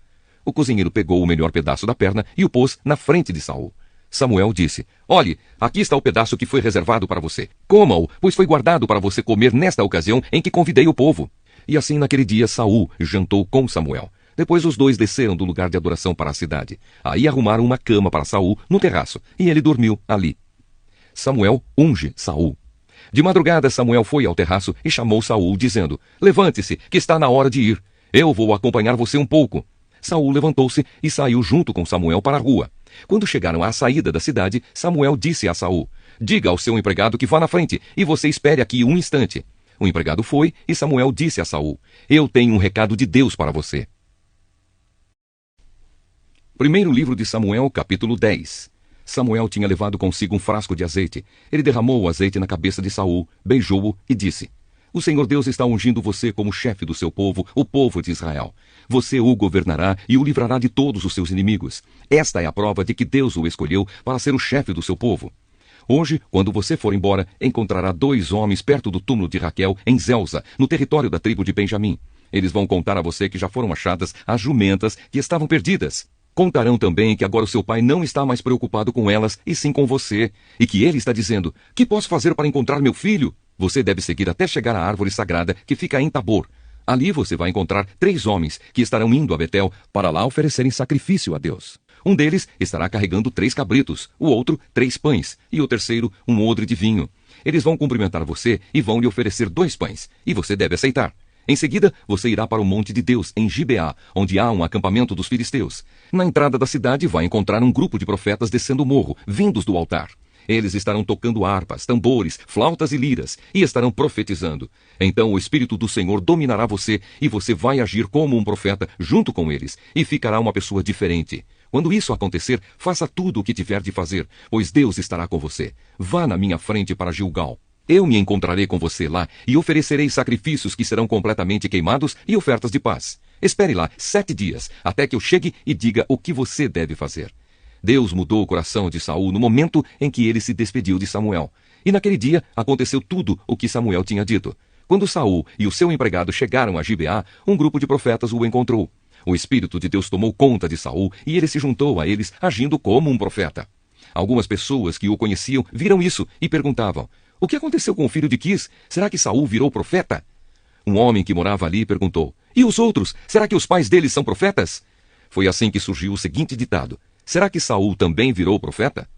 O cozinheiro pegou o melhor pedaço da perna e o pôs na frente de Saul. Samuel disse: olhe, aqui está o pedaço que foi reservado para você. Coma-o, pois foi guardado para você comer nesta ocasião em que convidei o povo. E assim naquele dia Saul jantou com Samuel. Depois os dois desceram do lugar de adoração para a cidade. Aí arrumaram uma cama para Saul no terraço, e ele dormiu ali. Samuel unge Saul. De madrugada Samuel foi ao terraço e chamou Saul, dizendo: levante-se, que está na hora de ir. Eu vou acompanhar você um pouco. Saul levantou-se e saiu junto com Samuel para a rua. Quando chegaram à saída da cidade, Samuel disse a Saul: diga ao seu empregado que vá na frente, e você espere aqui um instante. O empregado foi, e Samuel disse a Saul: eu tenho um recado de Deus para você. Primeiro livro de Samuel, capítulo 10. Samuel tinha levado consigo um frasco de azeite. Ele derramou o azeite na cabeça de Saul, beijou-o e disse: o Senhor Deus está ungindo você como chefe do seu povo, o povo de Israel. Você o governará e o livrará de todos os seus inimigos. Esta é a prova de que Deus o escolheu para ser o chefe do seu povo. Hoje, quando você for embora, encontrará 2 homens perto do túmulo de Raquel, em Zelza, no território da tribo de Benjamim. Eles vão contar a você que já foram achadas as jumentas que estavam perdidas. Contarão também que agora o seu pai não está mais preocupado com elas, e sim com você, e que ele está dizendo: que posso fazer para encontrar meu filho? Você deve seguir até chegar à árvore sagrada que fica em Tabor. Ali você vai encontrar 3 homens que estarão indo a Betel para lá oferecerem sacrifício a Deus. Um deles estará carregando 3 cabritos, o outro 3 pães, e o terceiro um odre de vinho. Eles vão cumprimentar você e vão lhe oferecer 2 pães, e você deve aceitar. Em seguida, você irá para o monte de Deus, em Gibeá, onde há um acampamento dos filisteus. Na entrada da cidade vai encontrar um grupo de profetas descendo o morro, vindos do altar. Eles estarão tocando harpas, tambores, flautas e liras, e estarão profetizando. Então o Espírito do Senhor dominará você, e você vai agir como um profeta junto com eles, e ficará uma pessoa diferente. Quando isso acontecer, faça tudo o que tiver de fazer, pois Deus estará com você. Vá na minha frente para Gilgal. Eu me encontrarei com você lá e oferecerei sacrifícios que serão completamente queimados e ofertas de paz. Espere lá 7 dias, até que eu chegue e diga o que você deve fazer. Deus mudou o coração de Saul no momento em que ele se despediu de Samuel. E naquele dia aconteceu tudo o que Samuel tinha dito. Quando Saul e o seu empregado chegaram a Gibeá, um grupo de profetas o encontrou. O Espírito de Deus tomou conta de Saul e ele se juntou a eles, agindo como um profeta. Algumas pessoas que o conheciam viram isso e perguntavam: o que aconteceu com o filho de Quis? Será que Saul virou profeta? Um homem que morava ali perguntou: e os outros? Será que os pais deles são profetas? Foi assim que surgiu o seguinte ditado: será que Saul também virou profeta?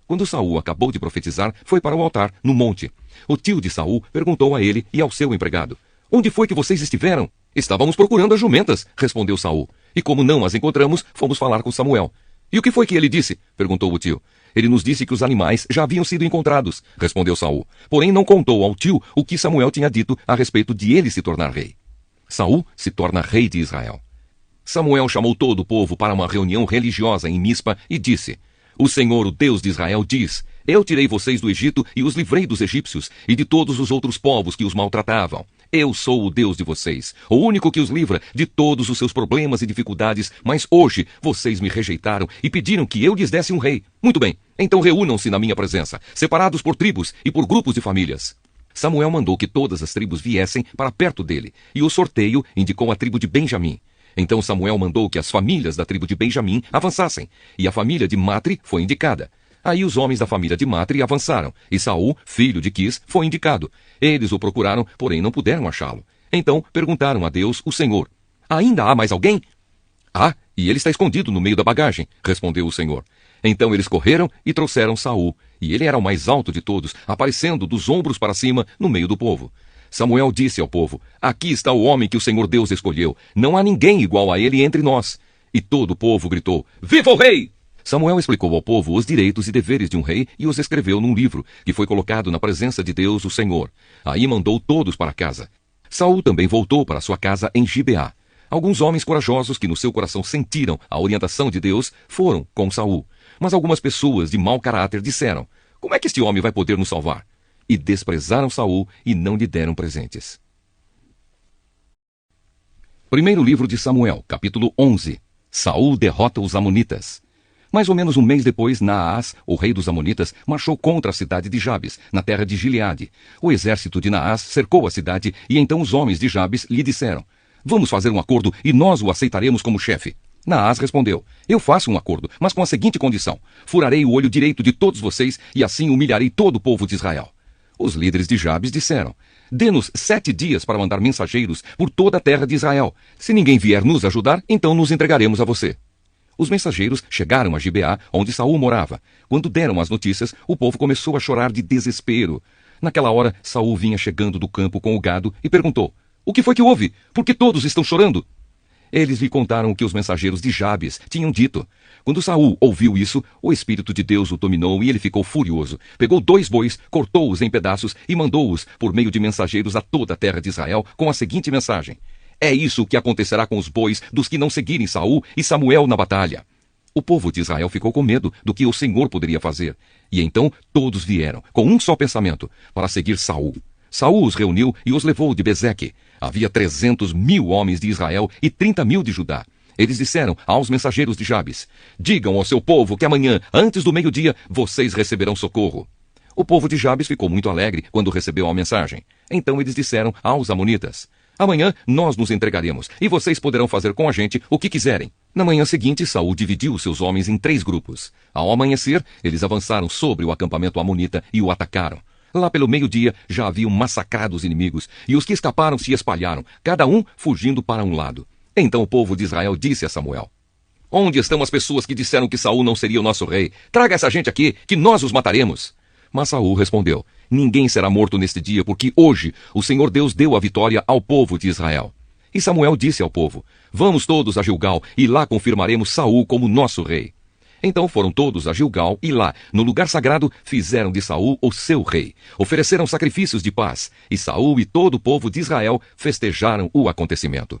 Quando Saul acabou de profetizar, foi para o altar, no monte. O tio de Saul perguntou a ele e ao seu empregado: onde foi que vocês estiveram? Estávamos procurando as jumentas, respondeu Saul. E como não as encontramos, fomos falar com Samuel. E o que foi que ele disse? Perguntou o tio. Ele nos disse que os animais já haviam sido encontrados, respondeu Saul. Porém não contou ao tio o que Samuel tinha dito a respeito de ele se tornar rei. Saul se torna rei de Israel. Samuel chamou todo o povo para uma reunião religiosa em Mispa e disse: o Senhor, o Deus de Israel, diz: eu tirei vocês do Egito e os livrei dos egípcios e de todos os outros povos que os maltratavam. Eu sou o Deus de vocês, o único que os livra de todos os seus problemas e dificuldades, mas hoje vocês me rejeitaram e pediram que eu lhes desse um rei. Muito bem, então reúnam-se na minha presença, separados por tribos e por grupos de famílias. Samuel mandou que todas as tribos viessem para perto dele, e o sorteio indicou a tribo de Benjamim. Então Samuel mandou que as famílias da tribo de Benjamim avançassem, e a família de Matri foi indicada. Aí os homens da família de Matri avançaram, e Saul, filho de Quis, foi indicado. Eles o procuraram, porém não puderam achá-lo. Então perguntaram a Deus, o Senhor: ainda há mais alguém? Ah, e ele está escondido no meio da bagagem, respondeu o Senhor. Então eles correram e trouxeram Saul, e ele era o mais alto de todos, aparecendo dos ombros para cima no meio do povo. Samuel disse ao povo: aqui está o homem que o Senhor Deus escolheu. Não há ninguém igual a ele entre nós. E todo o povo gritou: viva o rei! Samuel explicou ao povo os direitos e deveres de um rei e os escreveu num livro, que foi colocado na presença de Deus, o Senhor. Aí mandou todos para casa. Saul também voltou para sua casa em Gibeá. Alguns homens corajosos que no seu coração sentiram a orientação de Deus foram com Saul. Mas algumas pessoas de mau caráter disseram: como é que este homem vai poder nos salvar? E desprezaram Saul e não lhe deram presentes. Primeiro livro de Samuel, capítulo 11. Saul derrota os amonitas. Mais ou menos um mês depois, Naás, o rei dos amonitas, marchou contra a cidade de Jabes, na terra de Gileade. O exército de Naás cercou a cidade e então os homens de Jabes lhe disseram: vamos fazer um acordo e nós o aceitaremos como chefe. Naás respondeu: eu faço um acordo, mas com a seguinte condição: furarei o olho direito de todos vocês e assim humilharei todo o povo de Israel. Os líderes de Jabes disseram: dê-nos 7 dias para mandar mensageiros por toda a terra de Israel. Se ninguém vier nos ajudar, então nos entregaremos a você. Os mensageiros chegaram a Gibeá, onde Saul morava. Quando deram as notícias, o povo começou a chorar de desespero. Naquela hora, Saul vinha chegando do campo com o gado e perguntou: o que foi que houve? Por que todos estão chorando? Eles lhe contaram o que os mensageiros de Jabes tinham dito. Quando Saul ouviu isso, o Espírito de Deus o dominou e ele ficou furioso. Pegou 2 bois, cortou-os em pedaços e mandou-os por meio de mensageiros a toda a terra de Israel com a seguinte mensagem: é isso que acontecerá com os bois dos que não seguirem Saul e Samuel na batalha. O povo de Israel ficou com medo do que o Senhor poderia fazer. E então todos vieram, com um só pensamento, para seguir Saul. Saul os reuniu e os levou de Bezeque. Havia 300.000 homens de Israel e 30.000 de Judá. Eles disseram aos mensageiros de Jabes: digam ao seu povo que amanhã, antes do meio-dia, vocês receberão socorro. O povo de Jabes ficou muito alegre quando recebeu a mensagem. Então eles disseram aos amonitas: Amanhã nós nos entregaremos, e vocês poderão fazer com a gente o que quiserem. Na manhã seguinte, Saul dividiu seus homens em 3 grupos. Ao amanhecer, eles avançaram sobre o acampamento amonita e o atacaram. Lá pelo meio-dia, já haviam massacrado os inimigos, e os que escaparam se espalharam, cada um fugindo para um lado. Então o povo de Israel disse a Samuel: Onde estão as pessoas que disseram que Saul não seria o nosso rei? Traga essa gente aqui, que nós os mataremos. Mas Saul respondeu: Ninguém será morto neste dia, porque hoje o Senhor Deus deu a vitória ao povo de Israel. E Samuel disse ao povo: Vamos todos a Gilgal, e lá confirmaremos Saul como nosso rei. Então foram todos a Gilgal, e lá, no lugar sagrado, fizeram de Saul o seu rei. Ofereceram sacrifícios de paz, e Saul e todo o povo de Israel festejaram o acontecimento.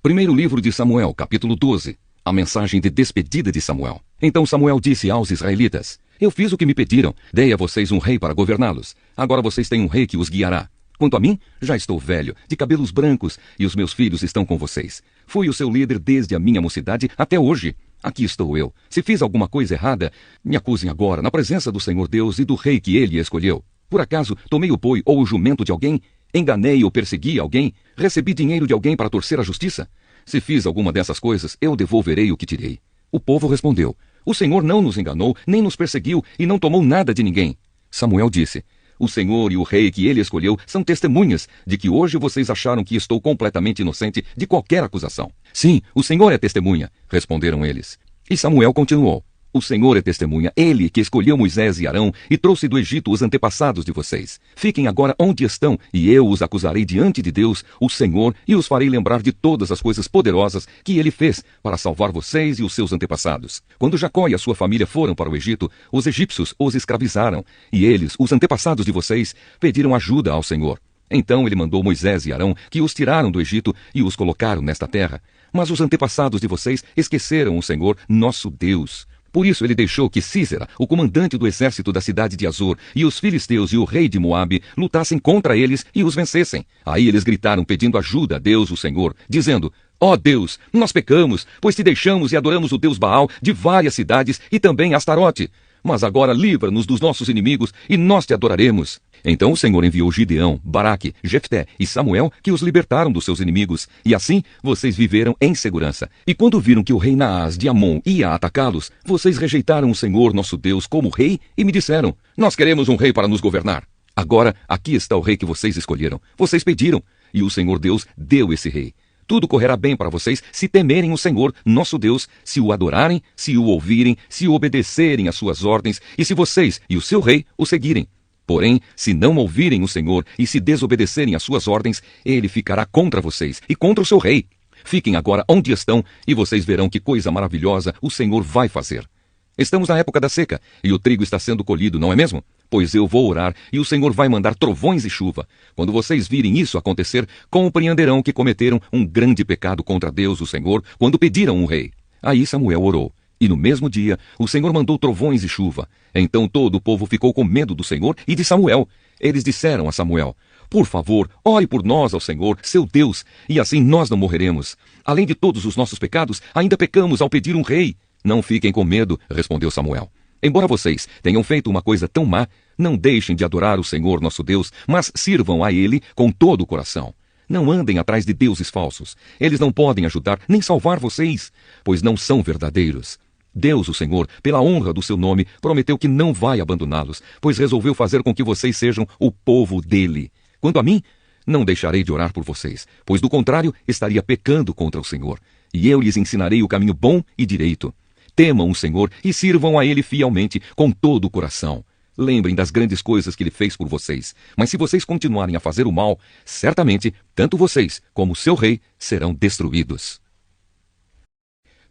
Primeiro livro de Samuel, capítulo 12. A mensagem de despedida de Samuel. Então Samuel disse aos israelitas: Eu fiz o que me pediram, dei a vocês um rei para governá-los. Agora vocês têm um rei que os guiará. Quanto a mim, já estou velho, de cabelos brancos, e os meus filhos estão com vocês. Fui o seu líder desde a minha mocidade até hoje. Aqui estou eu. Se fiz alguma coisa errada, me acusem agora, na presença do Senhor Deus e do rei que ele escolheu. Por acaso, tomei o boi ou o jumento de alguém? Enganei ou persegui alguém? Recebi dinheiro de alguém para torcer a justiça? Se fiz alguma dessas coisas, eu devolverei o que tirei. O povo respondeu: O Senhor não nos enganou, nem nos perseguiu, e não tomou nada de ninguém. Samuel disse: O Senhor e o rei que ele escolheu são testemunhas de que hoje vocês acharam que estou completamente inocente de qualquer acusação. Sim, o Senhor é testemunha, responderam eles. E Samuel continuou: O Senhor é testemunha, ele que escolheu Moisés e Arão e trouxe do Egito os antepassados de vocês. Fiquem agora onde estão, e eu os acusarei diante de Deus, o Senhor, e os farei lembrar de todas as coisas poderosas que ele fez para salvar vocês e os seus antepassados. Quando Jacó e a sua família foram para o Egito, os egípcios os escravizaram, e eles, os antepassados de vocês, pediram ajuda ao Senhor. Então ele mandou Moisés e Arão, que os tiraram do Egito e os colocaram nesta terra. Mas os antepassados de vocês esqueceram o Senhor, nosso Deus. Por isso ele deixou que Sísera, o comandante do exército da cidade de Azor, e os filisteus e o rei de Moabe lutassem contra eles e os vencessem. Aí eles gritaram pedindo ajuda a Deus, o Senhor, dizendo: Ó Deus, nós pecamos, pois te deixamos e adoramos o Deus Baal de várias cidades e também Astarote. Mas agora livra-nos dos nossos inimigos e nós te adoraremos. Então o Senhor enviou Gideão, Baraque, Jefté e Samuel, que os libertaram dos seus inimigos, e assim vocês viveram em segurança. E quando viram que o rei Naás de Amon ia atacá-los, vocês rejeitaram o Senhor nosso Deus como rei e me disseram: Nós queremos um rei para nos governar. Agora aqui está o rei que vocês escolheram. Vocês pediram, e o Senhor Deus deu esse rei. Tudo correrá bem para vocês se temerem o Senhor, nosso Deus, se o adorarem, se o ouvirem, se obedecerem às suas ordens, e se vocês e o seu rei o seguirem. Porém, se não ouvirem o Senhor e se desobedecerem às suas ordens, ele ficará contra vocês e contra o seu rei. Fiquem agora onde estão e vocês verão que coisa maravilhosa o Senhor vai fazer. Estamos na época da seca e o trigo está sendo colhido, não é mesmo? Pois eu vou orar e o Senhor vai mandar trovões e chuva. Quando vocês virem isso acontecer, compreenderão que cometeram um grande pecado contra Deus, o Senhor, quando pediram um rei. Aí Samuel orou. E no mesmo dia, o Senhor mandou trovões e chuva. Então todo o povo ficou com medo do Senhor e de Samuel. Eles disseram a Samuel: Por favor, ore por nós ao Senhor, seu Deus, e assim nós não morreremos. Além de todos os nossos pecados, ainda pecamos ao pedir um rei. Não fiquem com medo, respondeu Samuel. Embora vocês tenham feito uma coisa tão má, não deixem de adorar o Senhor nosso Deus, mas sirvam a Ele com todo o coração. Não andem atrás de deuses falsos. Eles não podem ajudar nem salvar vocês, pois não são verdadeiros. Deus, o Senhor, pela honra do seu nome, prometeu que não vai abandoná-los, pois resolveu fazer com que vocês sejam o povo dele. Quanto a mim, não deixarei de orar por vocês, pois do contrário estaria pecando contra o Senhor. E eu lhes ensinarei o caminho bom e direito. Temam o Senhor e sirvam a Ele fielmente, com todo o coração. Lembrem das grandes coisas que Ele fez por vocês. Mas se vocês continuarem a fazer o mal, certamente, tanto vocês como o seu rei serão destruídos.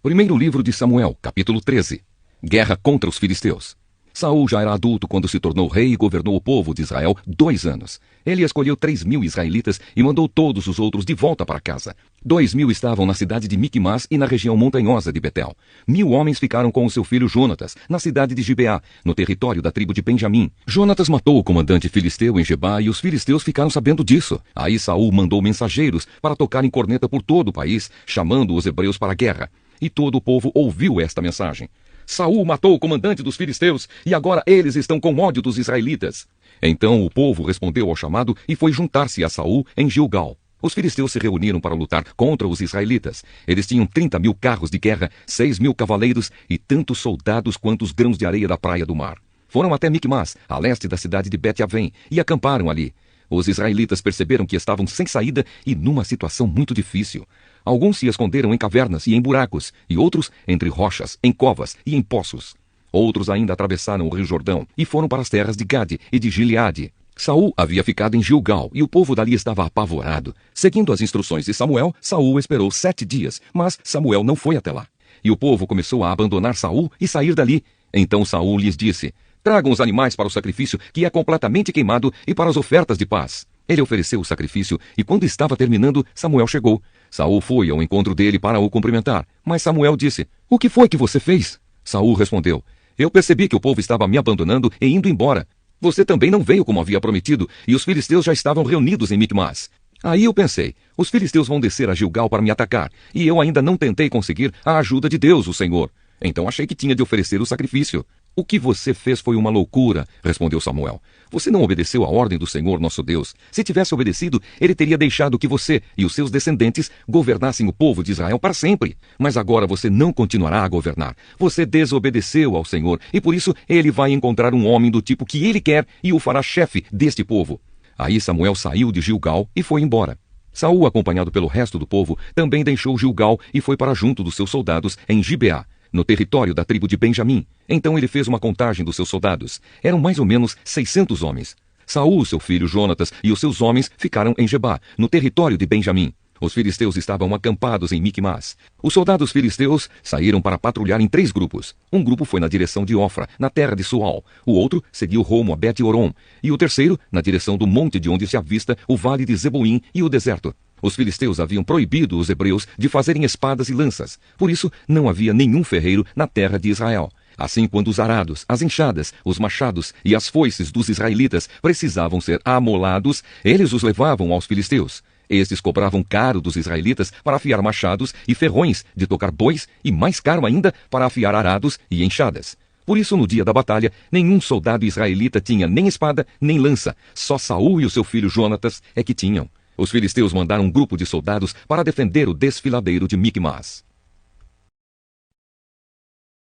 Primeiro livro de Samuel, capítulo 13. Guerra contra os filisteus. Saul já era adulto quando se tornou rei e governou o povo de Israel 2 anos. Ele escolheu 3.000 israelitas e mandou todos os outros de volta para casa. 2.000 estavam na cidade de Miquimás e na região montanhosa de Betel. 1.000 homens ficaram com o seu filho Jonatas, na cidade de Gibeá, no território da tribo de Benjamim. Jonatas matou o comandante filisteu em Gebá e os filisteus ficaram sabendo disso. Aí Saul mandou mensageiros para tocarem corneta por todo o país, chamando os hebreus para a guerra. E todo o povo ouviu esta mensagem. Saul matou o comandante dos filisteus, e agora eles estão com ódio dos israelitas. Então o povo respondeu ao chamado e foi juntar-se a Saul em Gilgal. Os filisteus se reuniram para lutar contra os israelitas. Eles tinham 30.000 carros de guerra, 6.000 cavaleiros e tantos soldados quanto os grãos de areia da praia do mar. Foram até Micmas, a leste da cidade de Bet-Avém, e acamparam ali. Os israelitas perceberam que estavam sem saída e numa situação muito difícil. Alguns se esconderam em cavernas e em buracos, e outros entre rochas, em covas e em poços. Outros ainda atravessaram o rio Jordão e foram para as terras de Gade e de Gileade. Saul havia ficado em Gilgal, e o povo dali estava apavorado. Seguindo as instruções de Samuel, Saul esperou 7 dias, mas Samuel não foi até lá. E o povo começou a abandonar Saul e sair dali. Então Saul lhes disse: tragam os animais para o sacrifício, que é completamente queimado, e para as ofertas de paz. Ele ofereceu o sacrifício, e quando estava terminando, Samuel chegou. Saul foi ao encontro dele para o cumprimentar, mas Samuel disse: o que foi que você fez? Saul respondeu: eu percebi que o povo estava me abandonando e indo embora. Você também não veio como havia prometido, e os filisteus já estavam reunidos em Micmas. Aí eu pensei, os filisteus vão descer a Gilgal para me atacar, e eu ainda não tentei conseguir a ajuda de Deus, o Senhor. Então achei que tinha de oferecer o sacrifício. O que você fez foi uma loucura, respondeu Samuel. Você não obedeceu à ordem do Senhor nosso Deus. Se tivesse obedecido, ele teria deixado que você e os seus descendentes governassem o povo de Israel para sempre. Mas agora você não continuará a governar. Você desobedeceu ao Senhor, e por isso ele vai encontrar um homem do tipo que ele quer e o fará chefe deste povo. Aí Samuel saiu de Gilgal e foi embora. Saul, acompanhado pelo resto do povo, também deixou Gilgal e foi para junto dos seus soldados em Gibeá, no território da tribo de Benjamim. Então ele fez uma contagem dos seus soldados. Eram mais ou menos 600 homens. Saul, seu filho Jonatas e os seus homens ficaram em Gebá, no território de Benjamim. Os filisteus estavam acampados em Micmas. Os soldados filisteus saíram para patrulhar em 3 grupos. Um grupo foi na direção de Ofra, na terra de Sual. O outro seguiu rumo a Bet-Horon. E o terceiro, na direção do monte de onde se avista o vale de Zeboim e o deserto. Os filisteus haviam proibido os hebreus de fazerem espadas e lanças. Por isso, não havia nenhum ferreiro na terra de Israel. Assim, quando os arados, as enxadas, os machados e as foices dos israelitas precisavam ser amolados, eles os levavam aos filisteus. Estes cobravam caro dos israelitas para afiar machados e ferrões de tocar bois, e mais caro ainda para afiar arados e enxadas. Por isso, no dia da batalha, nenhum soldado israelita tinha nem espada nem lança. Só Saul e o seu filho Jonatas é que tinham. Os filisteus mandaram um grupo de soldados para defender o desfiladeiro de Micmas.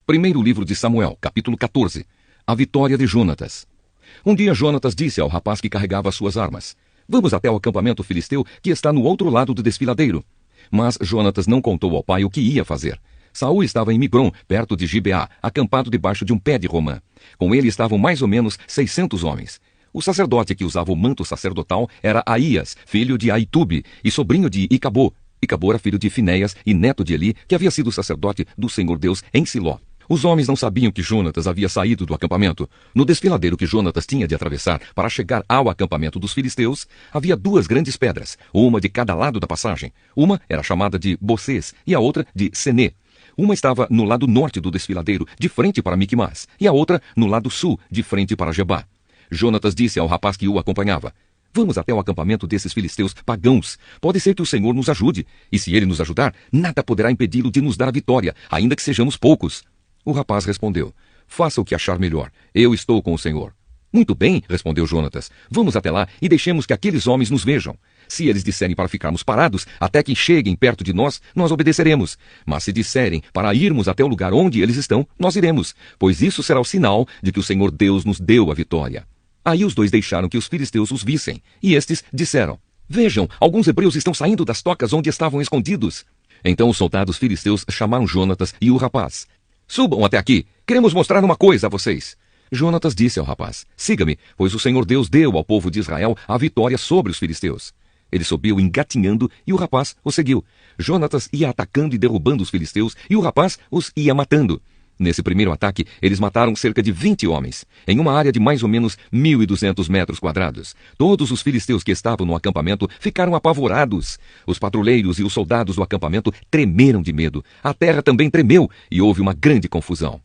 Primeiro livro de Samuel, capítulo 14. A vitória de Jonatas. Um dia Jonatas disse ao rapaz que carregava suas armas: vamos até o acampamento filisteu que está no outro lado do desfiladeiro. Mas Jonatas não contou ao pai o que ia fazer. Saul estava em Migron, perto de Gibeá, acampado debaixo de um pé de romã. Com ele estavam mais ou menos 600 homens. O sacerdote que usava o manto sacerdotal era Aías, filho de Aitube e sobrinho de Icabô. Icabô era filho de Finéias e neto de Eli, que havia sido sacerdote do Senhor Deus em Siló. Os homens não sabiam que Jonatas havia saído do acampamento. No desfiladeiro que Jonatas tinha de atravessar para chegar ao acampamento dos filisteus, havia 2 grandes pedras, uma de cada lado da passagem. Uma era chamada de Bocês e a outra de Senê. Uma estava no lado norte do desfiladeiro, de frente para Micmas, e a outra no lado sul, de frente para Gebá. Jonatas disse ao rapaz que o acompanhava: vamos até o acampamento desses filisteus pagãos. Pode ser que o Senhor nos ajude, e se ele nos ajudar, nada poderá impedi-lo de nos dar a vitória, ainda que sejamos poucos. O rapaz respondeu: faça o que achar melhor, eu estou com o Senhor. Muito bem, respondeu Jonatas, vamos até lá e deixemos que aqueles homens nos vejam. Se eles disserem para ficarmos parados até que cheguem perto de nós, nós obedeceremos. Mas se disserem para irmos até o lugar onde eles estão, nós iremos, pois isso será o sinal de que o Senhor Deus nos deu a vitória. Aí os 2 deixaram que os filisteus os vissem, e estes disseram: vejam, alguns hebreus estão saindo das tocas onde estavam escondidos. Então os soldados filisteus chamaram Jonatas e o rapaz. Subam até aqui, queremos mostrar uma coisa a vocês. Jonatas disse ao rapaz: siga-me, pois o Senhor Deus deu ao povo de Israel a vitória sobre os filisteus. Ele subiu engatinhando e o rapaz o seguiu. Jonatas ia atacando e derrubando os filisteus e o rapaz os ia matando. Nesse primeiro ataque, eles mataram cerca de 20 homens, em uma área de mais ou menos 1.200 metros quadrados. Todos os filisteus que estavam no acampamento ficaram apavorados. Os patrulheiros e os soldados do acampamento tremeram de medo. A terra também tremeu e houve uma grande confusão.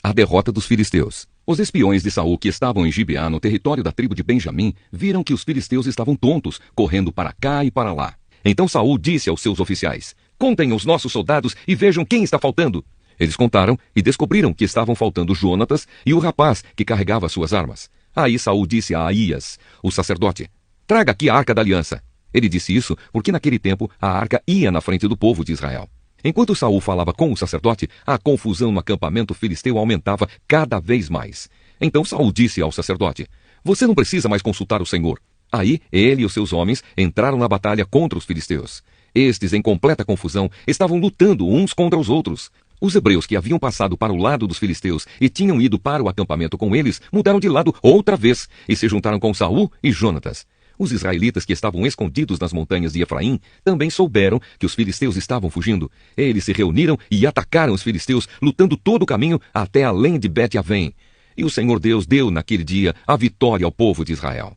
A derrota dos filisteus. Os espiões de Saul que estavam em Gibeá, no território da tribo de Benjamim, viram que os filisteus estavam tontos, correndo para cá e para lá. Então Saul disse aos seus oficiais: contem os nossos soldados e vejam quem está faltando. Eles contaram e descobriram que estavam faltando Jonatas e o rapaz que carregava suas armas. Aí Saul disse a Aías, o sacerdote: traga aqui a arca da aliança. Ele disse isso porque naquele tempo a arca ia na frente do povo de Israel. Enquanto Saul falava com o sacerdote, a confusão no acampamento filisteu aumentava cada vez mais. Então Saul disse ao sacerdote: você não precisa mais consultar o Senhor. Aí ele e os seus homens entraram na batalha contra os filisteus. Estes, em completa confusão, estavam lutando uns contra os outros. Os hebreus que haviam passado para o lado dos filisteus e tinham ido para o acampamento com eles, mudaram de lado outra vez e se juntaram com Saul e Jonatas. Os israelitas que estavam escondidos nas montanhas de Efraim também souberam que os filisteus estavam fugindo. Eles se reuniram e atacaram os filisteus, lutando todo o caminho até além de Bet-Avém. E o Senhor Deus deu naquele dia a vitória ao povo de Israel.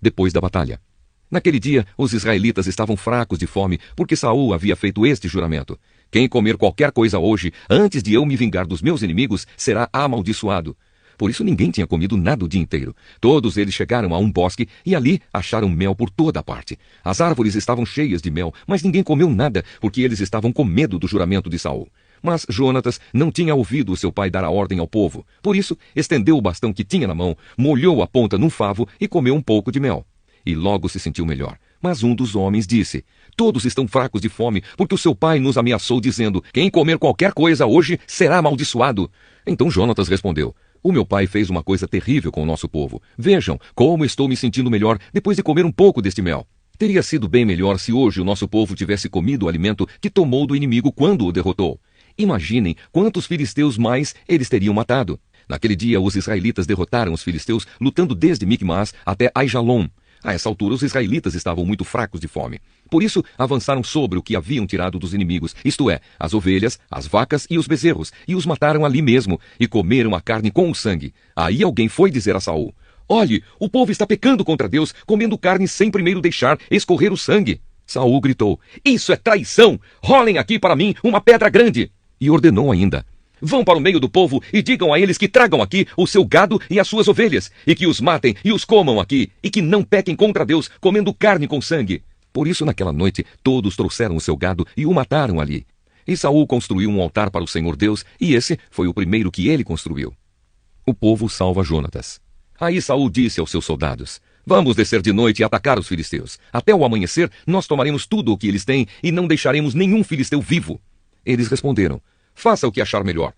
Depois da batalha. Naquele dia, os israelitas estavam fracos de fome, porque Saul havia feito este juramento: quem comer qualquer coisa hoje, antes de eu me vingar dos meus inimigos, será amaldiçoado. Por isso ninguém tinha comido nada o dia inteiro. Todos eles chegaram a um bosque e ali acharam mel por toda parte. As árvores estavam cheias de mel, mas ninguém comeu nada, porque eles estavam com medo do juramento de Saul. Mas Jonatas não tinha ouvido o seu pai dar a ordem ao povo. Por isso, estendeu o bastão que tinha na mão, molhou a ponta num favo e comeu um pouco de mel. E logo se sentiu melhor. Mas um dos homens disse: todos estão fracos de fome, porque o seu pai nos ameaçou dizendo: quem comer qualquer coisa hoje será amaldiçoado. Então Jonatas respondeu: o meu pai fez uma coisa terrível com o nosso povo. Vejam como estou me sentindo melhor depois de comer um pouco deste mel. Teria sido bem melhor se hoje o nosso povo tivesse comido o alimento que tomou do inimigo quando o derrotou. Imaginem quantos filisteus mais eles teriam matado. Naquele dia os israelitas derrotaram os filisteus lutando desde Micmas até Aijalon. A essa altura, os israelitas estavam muito fracos de fome. Por isso, avançaram sobre o que haviam tirado dos inimigos, isto é, as ovelhas, as vacas e os bezerros, e os mataram ali mesmo, e comeram a carne com o sangue. Aí alguém foi dizer a Saul: olhe, o povo está pecando contra Deus, comendo carne sem primeiro deixar escorrer o sangue. Saul gritou: isso é traição! Rolem aqui para mim uma pedra grande! E ordenou ainda: vão para o meio do povo e digam a eles que tragam aqui o seu gado e as suas ovelhas, e que os matem e os comam aqui, e que não pequem contra Deus, comendo carne com sangue. Por isso, naquela noite, todos trouxeram o seu gado e o mataram ali. E Saul construiu um altar para o Senhor Deus, e esse foi o primeiro que ele construiu. O povo salva Jonatas. Aí Saul disse aos seus soldados: vamos descer de noite e atacar os filisteus. Até o amanhecer, nós tomaremos tudo o que eles têm e não deixaremos nenhum filisteu vivo. Eles responderam: faça o que achar melhor.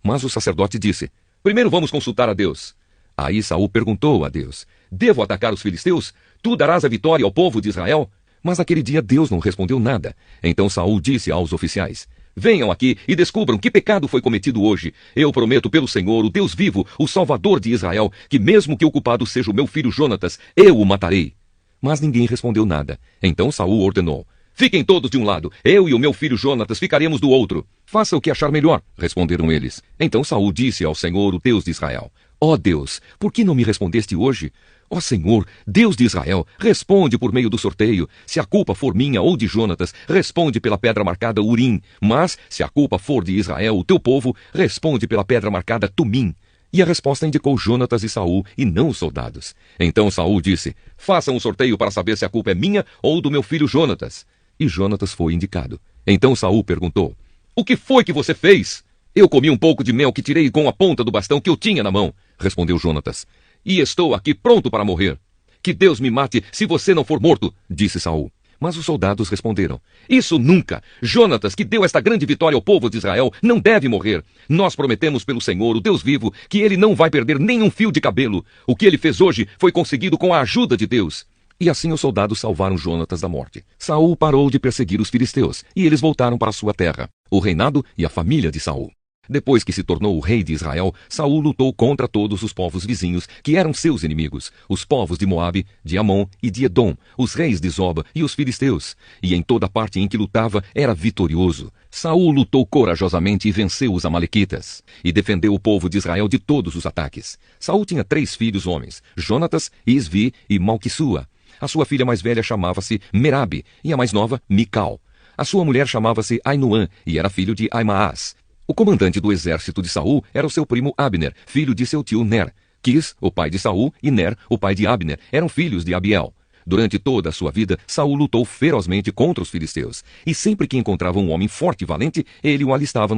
Mas o sacerdote disse: primeiro vamos consultar a Deus. Aí Saul perguntou a Deus: devo atacar os filisteus? Tu darás a vitória ao povo de Israel? Mas naquele dia Deus não respondeu nada. Então Saul disse aos oficiais: venham aqui e descubram que pecado foi cometido hoje. Eu prometo pelo Senhor, o Deus vivo, o Salvador de Israel, que mesmo que o culpado seja o meu filho Jonatas, eu o matarei. Mas ninguém respondeu nada. Então Saul ordenou: fiquem todos de um lado, eu e o meu filho Jonatas ficaremos do outro. Faça o que achar melhor, responderam eles. Então Saul disse ao Senhor, o Deus de Israel: ó Deus, por que não me respondeste hoje? Ó Senhor, Deus de Israel, responde por meio do sorteio. Se a culpa for minha ou de Jonatas, responde pela pedra marcada Urim. Mas, se a culpa for de Israel, o teu povo, responde pela pedra marcada Tumim. E a resposta indicou Jonatas e Saul, e não os soldados. Então Saul disse: façam um sorteio para saber se a culpa é minha ou do meu filho Jonatas. E Jonatas foi indicado. Então Saul perguntou: o que foi que você fez? Eu comi um pouco de mel que tirei com a ponta do bastão que eu tinha na mão, respondeu Jonatas. E estou aqui pronto para morrer. Que Deus me mate se você não for morto, disse Saul. Mas os soldados responderam: isso nunca! Jonatas, que deu esta grande vitória ao povo de Israel, não deve morrer. Nós prometemos pelo Senhor, o Deus vivo, que ele não vai perder nenhum fio de cabelo. O que ele fez hoje foi conseguido com a ajuda de Deus. E assim os soldados salvaram Jonatas da morte. Saul parou de perseguir os filisteus, e eles voltaram para sua terra, o reinado e a família de Saul. Depois que se tornou o rei de Israel, Saul lutou contra todos os povos vizinhos, que eram seus inimigos, os povos de Moabe, de Amon e de Edom, os reis de Zoba e os filisteus. E em toda parte em que lutava, era vitorioso. Saul lutou corajosamente e venceu os amalequitas, e defendeu o povo de Israel de todos os ataques. Saul tinha 3 filhos homens, Jonatas, Isvi e Malquissua. A sua filha mais velha chamava-se Merabe, e a mais nova, Mical. A sua mulher chamava-se Ainuã, e era filho de Aimaas. O comandante do exército de Saul era o seu primo Abner, filho de seu tio Ner. Quis, o pai de Saul, e Ner, o pai de Abner, eram filhos de Abiel. Durante toda a sua vida, Saul lutou ferozmente contra os filisteus, e sempre que encontrava um homem forte e valente, ele o alistava no